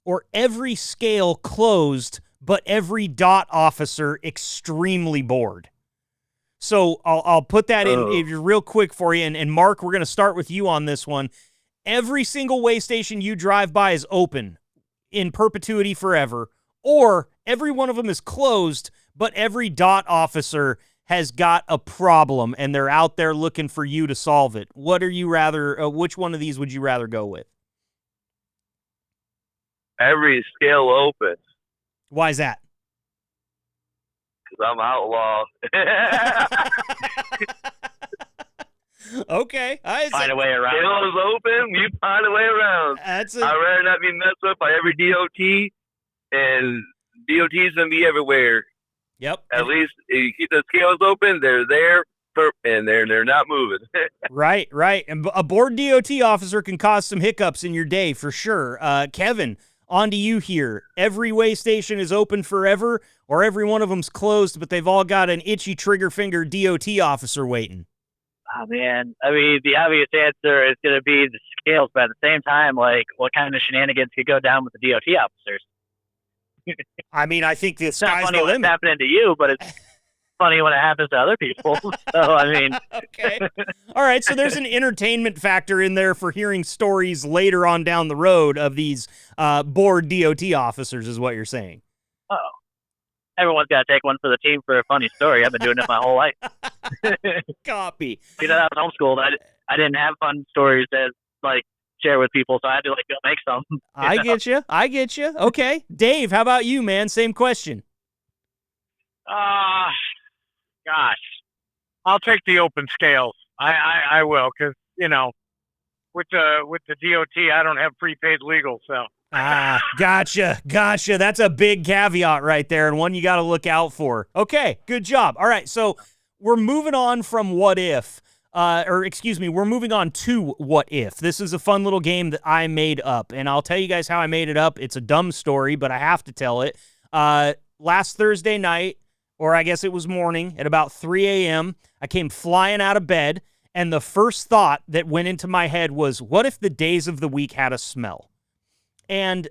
or every scale closed, but every dot officer extremely bored? So I'll put that in real quick for you. And Mark, we're going to start with you on this one. Every single weigh station you drive by is open in perpetuity forever, or every one of them is closed, but every dot officer has got a problem and they're out there looking for you to solve it. Which one of these would you rather go with? Every scale open. Why is that? Because I'm outlaw. Okay. Find a way around. Scales open, you find a way around. I'd rather not be messed up by every DOT, and DOT's going to be everywhere. Yep. At least if you keep the scales open, they're there, and they're not moving. Right. And a bored DOT officer can cause some hiccups in your day for sure. Kevin, on to you here. Every weigh station is open forever, or every one of them's closed, but they've all got an itchy trigger finger DOT officer waiting? Oh, man. I mean, the obvious answer is going to be the scales, but at the same time, what kind of shenanigans could go down with the DOT officers? I mean, I think the It's not sky's funny the when limit. it's happening to you, but it's funny when it happens to other people. So, I mean. Okay. All right, so there's an entertainment factor in there for hearing stories later on down the road of these bored DOT officers is what you're saying. Oh. Everyone's got to take one for the team for a funny story. I've been doing it my whole life. Copy. I was homeschooled. I didn't have fun stories to, share with people, so I had to, go make some. I get you. Okay. Dave, how about you, man? Same question. Gosh. I'll take the open scales. I will, because, with the DOT, I don't have prepaid legal, so. Gotcha. That's a big caveat right there, and one you got to look out for. Okay, good job. All right, so we're moving on from what if, we're moving on to what if. This is a fun little game that I made up, and I'll tell you guys how I made it up. It's a dumb story, but I have to tell it. Last Thursday night, or I guess it was morning, at about 3 a.m., I came flying out of bed, and the first thought that went into my head was, what if the days of the week had a smell? And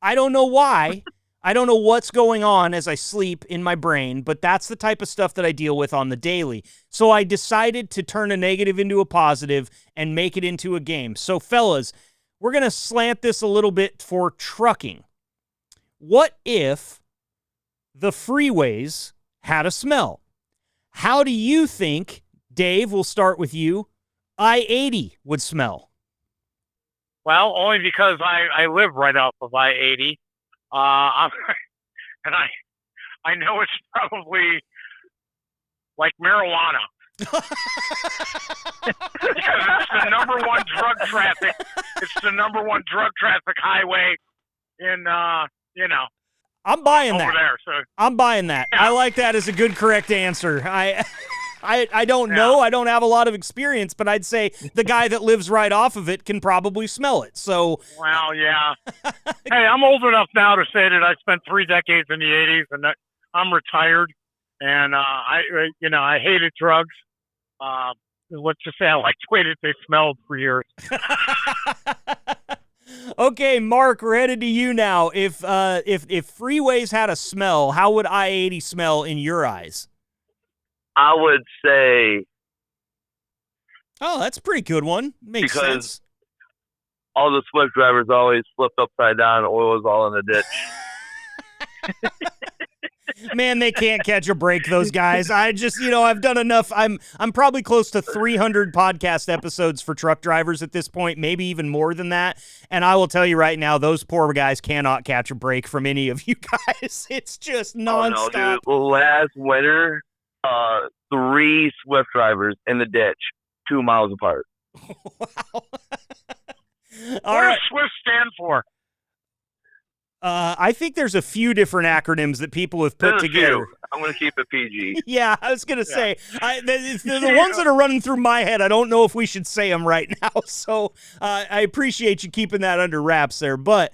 I don't know why. I don't know what's going on as I sleep in my brain, but that's the type of stuff that I deal with on the daily. So I decided to turn a negative into a positive and make it into a game. So fellas, we're going to slant this a little bit for trucking. What if the freeways had a smell? How do you think, Dave, we'll start with you, I-80 would smell? Well, only because I live right off of I-80. And I know it's probably like marijuana. Because it's the number one drug traffic. It's the number one drug traffic highway in, I'm buying over that. there. So I'm buying that. Yeah. I like that as a good, correct answer. I don't know. I don't have a lot of experience, but I'd say the guy that lives right off of it can probably smell it. So, well, yeah. Hey, I'm old enough now to say that I spent 3 decades in the 80s, and that I'm retired. And I hated drugs. Let's just say I liked the way that they smelled for years. Okay, Mark, we're headed to you now. If freeways had a smell, how would I-80 smell in your eyes? I would say Oh, that's a pretty good one. Makes Because- sense. all the Swift drivers always flipped upside down. Oil was all in the ditch. Man, they can't catch a break, those guys. I just, I've done enough. I'm probably close to 300 podcast episodes for truck drivers at this point, maybe even more than that. And I will tell you right now, those poor guys cannot catch a break from any of you guys. It's just nonstop. Oh, no, dude. Last winter, 3 Swift drivers in the ditch, 2 miles apart. Wow. All What right. does SWIFT stand for? I think there's a few different acronyms that people have put There's a together. few. I'm going to keep it PG. Yeah, I was going to say, the ones that are running through my head, I don't know if we should say them right now. So I appreciate you keeping that under wraps there. But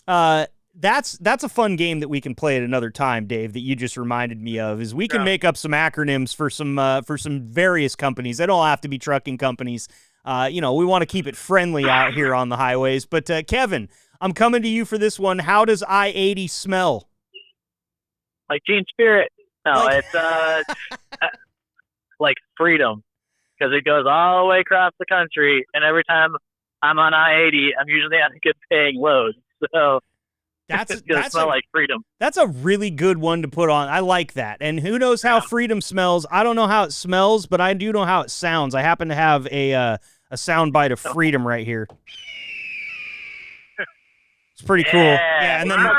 that's a fun game that we can play at another time, Dave, that you just reminded me of, is we can make up some acronyms for some various companies. They don't have to be trucking companies. We want to keep it friendly out here on the highways. But Kevin, I'm coming to you for this one. How does I-80 smell? Like Gene Spirit. No, Like- it's like freedom, because it goes all the way across the country, and every time I'm on I-80, I'm usually on a good paying load. So it's gonna smell like freedom. That's a really good one to put on. I like that. And who knows how freedom smells? I don't know how it smells, but I do know how it sounds. I happen to have a sound bite of freedom right here. It's pretty cool. Yeah, and then Smells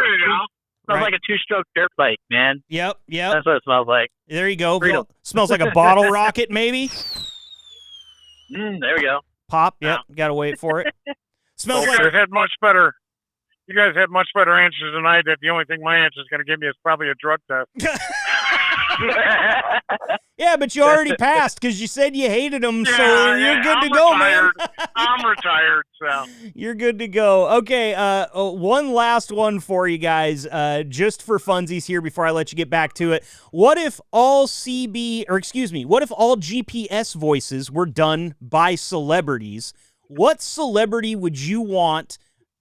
Right. like a 2-stroke dirt bike, man. yep. That's what it smells like. There you go. Freedom. Smells like a bottle rocket, maybe. There we go. Pop. Yep. Got to wait for it. Smells You like guys had much better. You guys had much better answers than I did. The only thing my answer is going to give me is probably a drug test. Yeah, but you already passed because you said you hated them, so you're good to I'm go, retired. man. I'm retired, so. You're good to go. Okay, one last one for you guys, just for funsies here before I let you get back to it. What if all GPS voices were done by celebrities? What celebrity would you want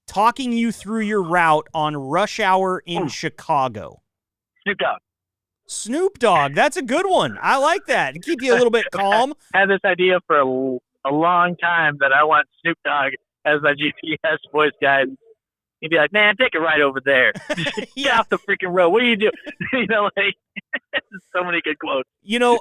talking you through your route on rush hour in Chicago? Snoop Dogg. Snoop Dogg. That's a good one. I like that. Keep you a little bit calm. I had this idea for a long time that I want Snoop Dogg as my GPS voice guide. He'd be like, "Man, take a ride over there. Get off the freaking road. What are you doing?" So many good quotes.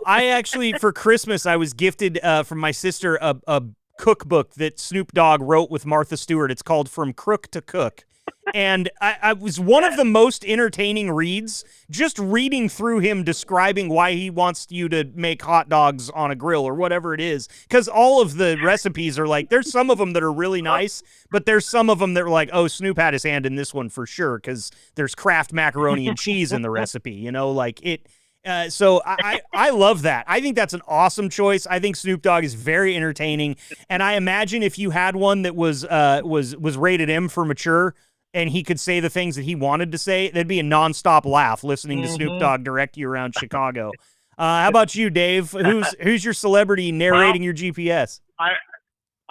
I actually, for Christmas, I was gifted from my sister a cookbook that Snoop Dogg wrote with Martha Stewart. It's called From Crook to Cook. And I was one of the most entertaining reads, just reading through him describing why he wants you to make hot dogs on a grill or whatever it is. Because all of the recipes are like, there's some of them that are really nice, but there's some of them that are like, oh, Snoop had his hand in this one for sure, because there's Kraft macaroni and cheese in the recipe, So I love that. I think that's an awesome choice. I think Snoop Dogg is very entertaining, and I imagine if you had one that was rated M for mature, and he could say the things that he wanted to say, there'd be a nonstop laugh listening to Snoop Dogg direct you around Chicago. How about you, Dave? Who's your celebrity narrating your GPS? I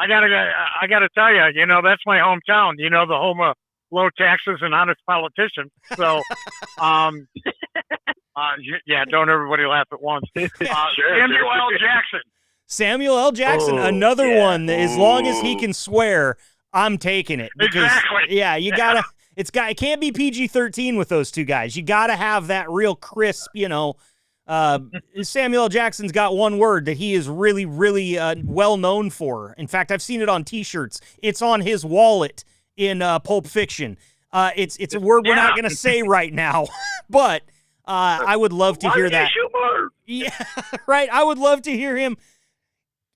gotta tell you, that's my hometown. The home of low taxes and honest politician. So, yeah, don't everybody laugh at once. Samuel L. Jackson. Samuel L. Jackson, another one. As long as he can swear, I'm taking it. Because, Exactly. Yeah, you gotta. It can't be PG-13 with those two guys. You gotta have that real crisp, Samuel L. Jackson's got one word that he is really, really well known for. In fact, I've seen it on T-shirts. It's on his wallet in Pulp Fiction. It's a word we're not going to say right now, but I would love to hear that. Yeah, right. I would love to hear him.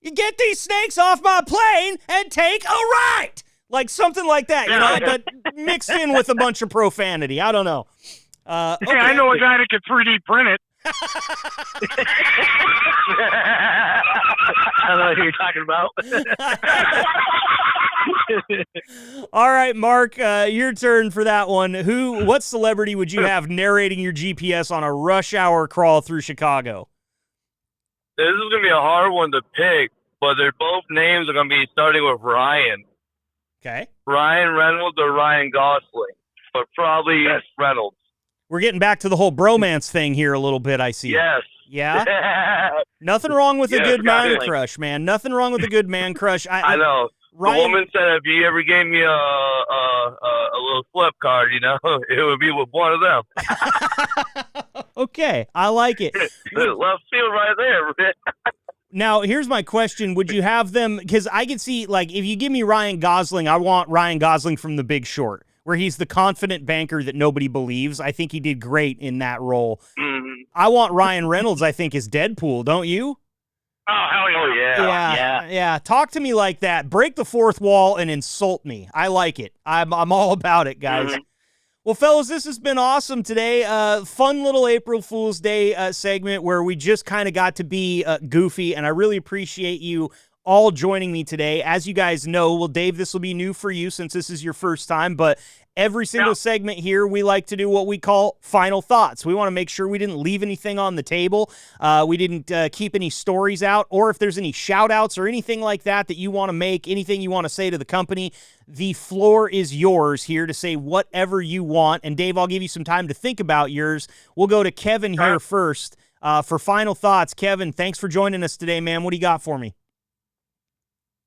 You get these snakes off my plane and take a right, like something like that. But mixed in with a bunch of profanity. I don't know. Okay. Yeah, I know a guy that can 3D print it. I don't know who you're talking about. All right, Mark, your turn for that one. What celebrity would you have narrating your GPS on a rush hour crawl through Chicago? This is going to be a hard one to pick, but their both names are going to be starting with Ryan. Okay. Ryan Reynolds or Ryan Gosling, but probably Reynolds. We're getting back to the whole bromance thing here a little bit, I see. Yes. Yeah? Nothing wrong with a good man crush, man. Nothing wrong with a good man crush. I know. Ryan, the woman said if you ever gave me a little flip card, it would be with one of them. Okay, I like it. Left field right there. Now, here's my question. Would you have them, because I could see, like, if you give me Ryan Gosling, I want Ryan Gosling from The Big Short, where he's the confident banker that nobody believes. I think he did great in that role. Mm-hmm. I want Ryan Reynolds, I think, as Deadpool, don't you? Oh, hell yeah. Yeah. Talk to me like that. Break the fourth wall and insult me. I like it. I'm all about it, guys. Mm-hmm. Well, fellas, this has been awesome today. Fun little April Fool's Day segment where we just kind of got to be goofy, and I really appreciate you all joining me today. As you guys know, well, Dave, this will be new for you since this is your first time, but every single segment here, we like to do what we call final thoughts. We want to make sure we didn't leave anything on the table. We didn't keep any stories out, or if there's any shout outs or anything like that that you want to make, anything you want to say to the company, the floor is yours here to say whatever you want. And Dave, I'll give you some time to think about yours. We'll go to Kevin here first for final thoughts. Kevin, thanks for joining us today, man. What do you got for me?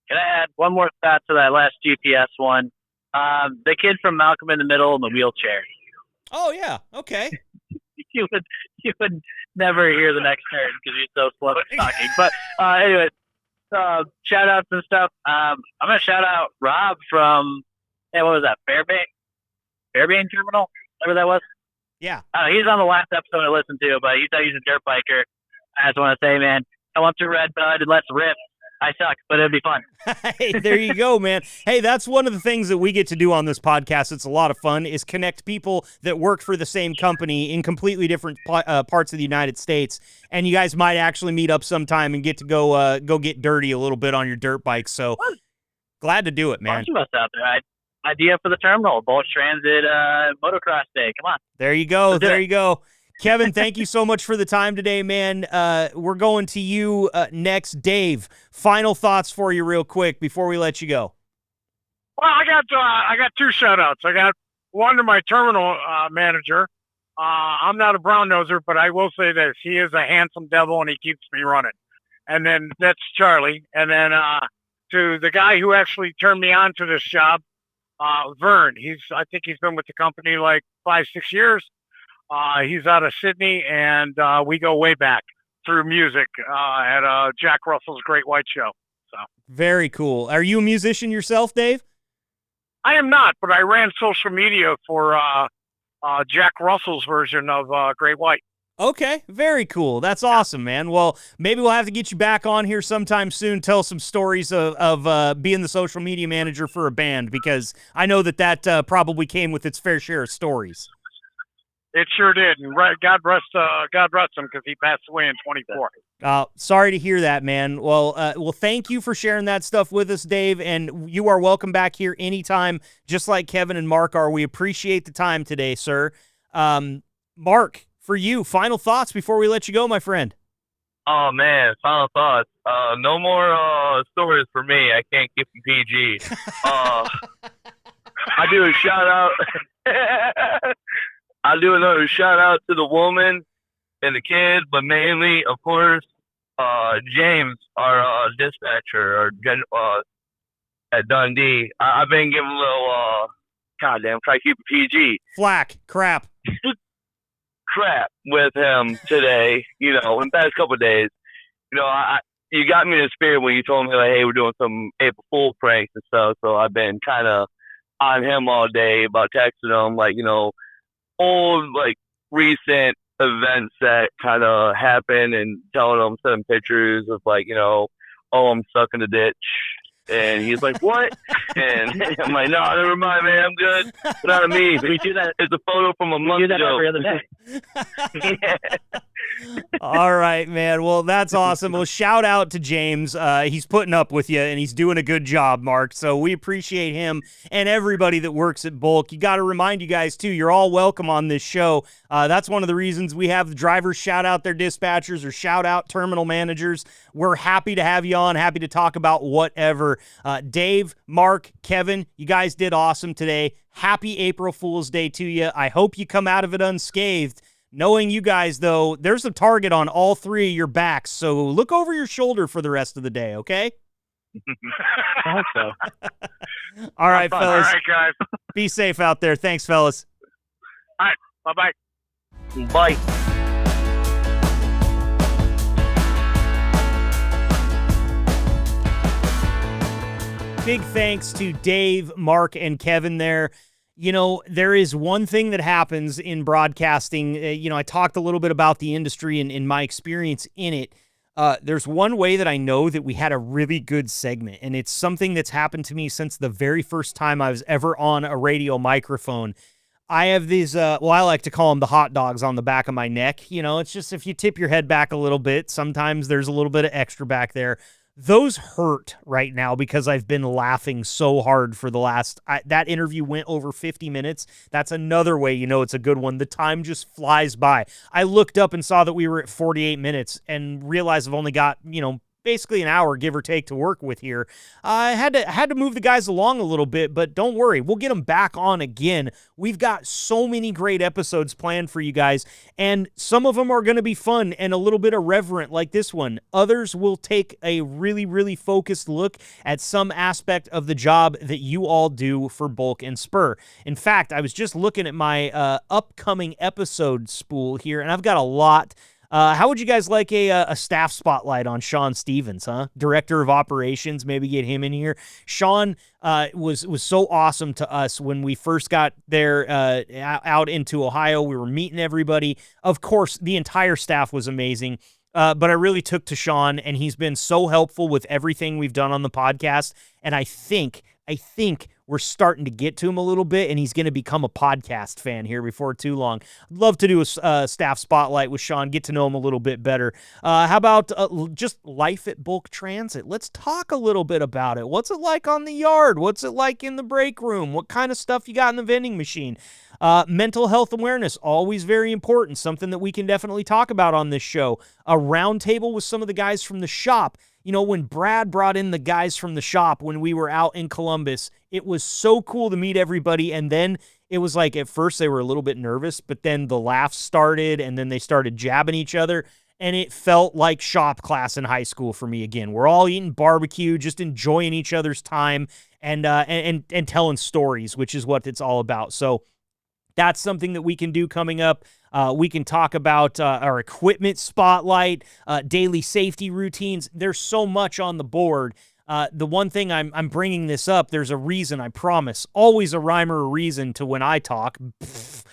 Can I add one more thought to that last GPS one? The kid from Malcolm in the Middle in the wheelchair. Oh yeah, okay. you would never hear the next turn because you're so slow at talking. But anyways, shout outs and stuff. I'm gonna shout out Rob from what was that? Fairbairn Terminal, whatever that was. Yeah. He's on the last episode I listened to, but he's a dirt biker. I just want to say, man, I want to red bud and let's rip. I suck, but it'll be fun. Hey, there you go, man. Hey, that's one of the things that we get to do on this podcast. It's a lot of fun, is connect people that work for the same company in completely different parts of the United States. And you guys might actually meet up sometime and get to go get dirty a little bit on your dirt bikes. So glad to do it, man. Bunch of us out there. Idea for the terminal, Bulk Transit motocross day. Come on. There you go. There you go. Kevin, thank you so much for the time today, man. We're going to you next. Dave, final thoughts for you real quick before we let you go. Well, I got two shout-outs. I got one to my terminal manager. I'm not a brown noser, but I will say this. He is a handsome devil, and he keeps me running. And then that's Charlie. And then to the guy who actually turned me on to this job, Vern. I think he's been with the company like 5-6 years. He's out of Sydney, and we go way back through music at Jack Russell's Great White Show. So very cool. Are you a musician yourself, Dave? I am not, but I ran social media for Jack Russell's version of Great White. Okay, very cool. That's awesome, man. Well, maybe we'll have to get you back on here sometime soon. Tell some stories of being the social media manager for a band, because I know that probably came with its fair share of stories. It sure did, and God rest him, because he passed away in 24. Sorry to hear that, man. Well, thank you for sharing that stuff with us, Dave, and you are welcome back here anytime, just like Kevin and Mark are. We appreciate the time today, sir. Mark, for you, final thoughts before we let you go, my friend. Oh, man, final thoughts. No more stories for me. I can't keep them PG. I do a shout out. I do another shout out to the woman and the kid, but mainly, of course, James, our dispatcher, at Dundee. I've been giving a little, goddamn, try to keep it PG. Crap With him today, in the past couple of days. You got me in the spirit when you told me, like, hey, we're doing some April Fool pranks and stuff. So I've been kind of on him all day about texting him, like, old, like, recent events that kind of happened and telling him, sending pictures of, like, oh, I'm stuck in the ditch. And he's like, what? And I'm like, no, never mind, man. I'm good. It's not me. We do that. It's a photo from a month ago. We do that every other day. All right, man. Well, that's awesome. Well, shout out to James. He's putting up with you, and he's doing a good job, Mark. So we appreciate him and everybody that works at Bulk. You got to remind you guys, too, you're all welcome on this show. That's one of the reasons we have the drivers shout out their dispatchers or shout out terminal managers. We're happy to have you on, happy to talk about whatever. Dave, Mark, Kevin, you guys did awesome today. Happy April Fool's Day to you. I hope you come out of it unscathed. Knowing you guys, though, there's a target on all three of your backs, so look over your shoulder for the rest of the day, okay? I hope so. All right, fellas. All right, guys. Be safe out there. Thanks, fellas. All right. Bye-bye. Bye. Big thanks to Dave, Mark, and Kevin there. There is one thing that happens in broadcasting. I talked a little bit about the industry and my experience in it. There's one way that I know that we had a really good segment, and it's something that's happened to me since the very first time I was ever on a radio microphone. I have these, I like to call them the hot dogs on the back of my neck. It's just if you tip your head back a little bit, sometimes there's a little bit of extra back there. Those hurt right now because I've been laughing so hard for the that interview went over 50 minutes. That's another way it's a good one. The time just flies by. I looked up and saw that we were at 48 minutes and realized I've only got, basically an hour, give or take, to work with here. I had to move the guys along a little bit, but don't worry, we'll get them back on again. We've got so many great episodes planned for you guys, and some of them are going to be fun and a little bit irreverent like this one. Others will take a really, really focused look at some aspect of the job that you all do for Bulk and Spur. In fact, I was just looking at my upcoming episode spool here, and I've got a lot. How would you guys like a staff spotlight on Sean Stevens, huh? Director of Operations, maybe get him in here. Sean was so awesome to us when we first got there out into Ohio. We were meeting everybody. Of course, the entire staff was amazing. But I really took to Sean, and he's been so helpful with everything we've done on the podcast. And I think we're starting to get to him a little bit, and he's going to become a podcast fan here before too long. I'd love to do a staff spotlight with Sean, get to know him a little bit better. How about just life at Bulk Transit? Let's talk a little bit about it. What's it like on the yard? What's it like in the break room? What kind of stuff you got in the vending machine? Mental health awareness, always very important, something that we can definitely talk about on this show. A roundtable with some of the guys from the shop. When Brad brought in the guys from the shop when we were out in Columbus, it was so cool to meet everybody. And then it was like, at first they were a little bit nervous, but then the laughs started, and then they started jabbing each other. And it felt like shop class in high school for me again. We're all eating barbecue, just enjoying each other's time and telling stories, which is what it's all about. So that's something that we can do coming up. We can talk about our equipment spotlight, daily safety routines. There's so much on the board. The one thing I'm bringing this up, there's a reason, I promise. Always a rhyme or a reason to when I talk. Pfft,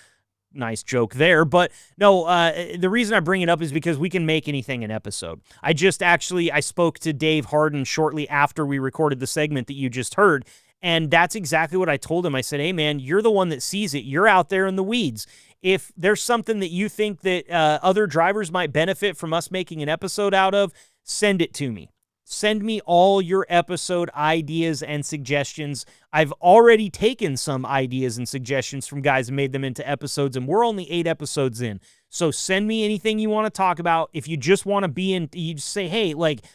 nice joke there. But no, the reason I bring it up is because we can make anything an episode. I spoke to Dave Harden shortly after we recorded the segment that you just heard. And that's exactly what I told him. I said, hey, man, you're the one that sees it. You're out there in the weeds. If there's something that you think that other drivers might benefit from us making an episode out of, send it to me. Send me all your episode ideas and suggestions. I've already taken some ideas and suggestions from guys and made them into episodes, and we're only 8 episodes in. So send me anything you want to talk about. If you just want to be in, you just say, hey,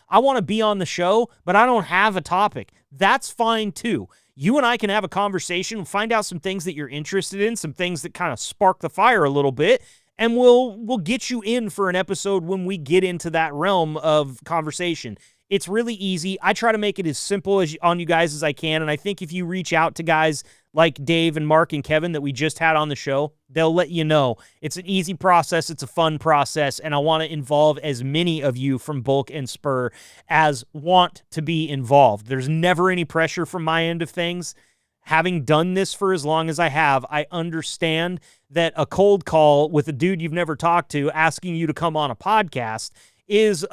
I want to be on the show, but I don't have a topic. That's fine too. you and I can have a conversation, find out some things that you're interested in, some things that kind of spark the fire a little bit, and we'll get you in for an episode when we get into that realm of conversation. It's really easy. I try to make it as simple on you guys as I can, and I think if you reach out to guys like Dave and Mark and Kevin that we just had on the show, they'll let you know. It's an easy process. It's a fun process, and I want to involve as many of you from Bulk and Spur as want to be involved. There's never any pressure from my end of things. Having done this for as long as I have, I understand that a cold call with a dude you've never talked to asking you to come on a podcast is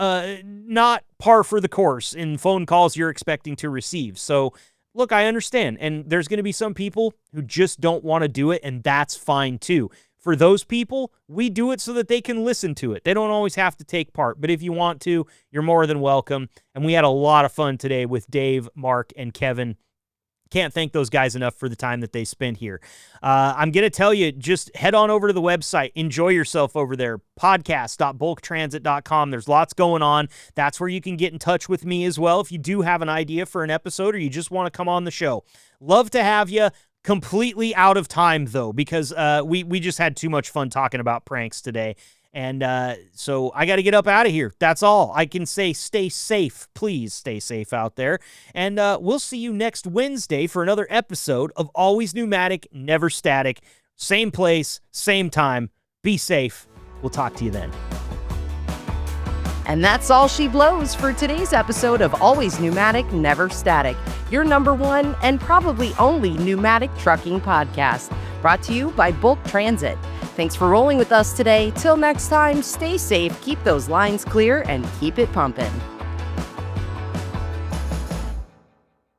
not par for the course in phone calls you're expecting to receive. So, look, I understand, and there's going to be some people who just don't want to do it, and that's fine too. For those people, we do it so that they can listen to it. They don't always have to take part, but if you want to, you're more than welcome, and we had a lot of fun today with Dave, Mark, and Kevin. Can't thank those guys enough for the time that they spent here. I'm going to tell you, just head on over to the website. Enjoy yourself over there. Podcast.bulktransit.com. There's lots going on. That's where you can get in touch with me as well if you do have an idea for an episode or you just want to come on the show. Love to have you. Completely out of time, though, because we just had too much fun talking about pranks today. And so I got to get up out of here. That's all I can say. Stay safe. Please stay safe out there. And we'll see you next Wednesday for another episode of Always Pneumatic, Never Static. Same place, same time. Be safe. We'll talk to you then. And that's all she blows for today's episode of Always Pneumatic, Never Static, your number one and probably only pneumatic trucking podcast, brought to you by Bulk Transit. Thanks for rolling with us today. Till next time, stay safe, keep those lines clear, and keep it pumping.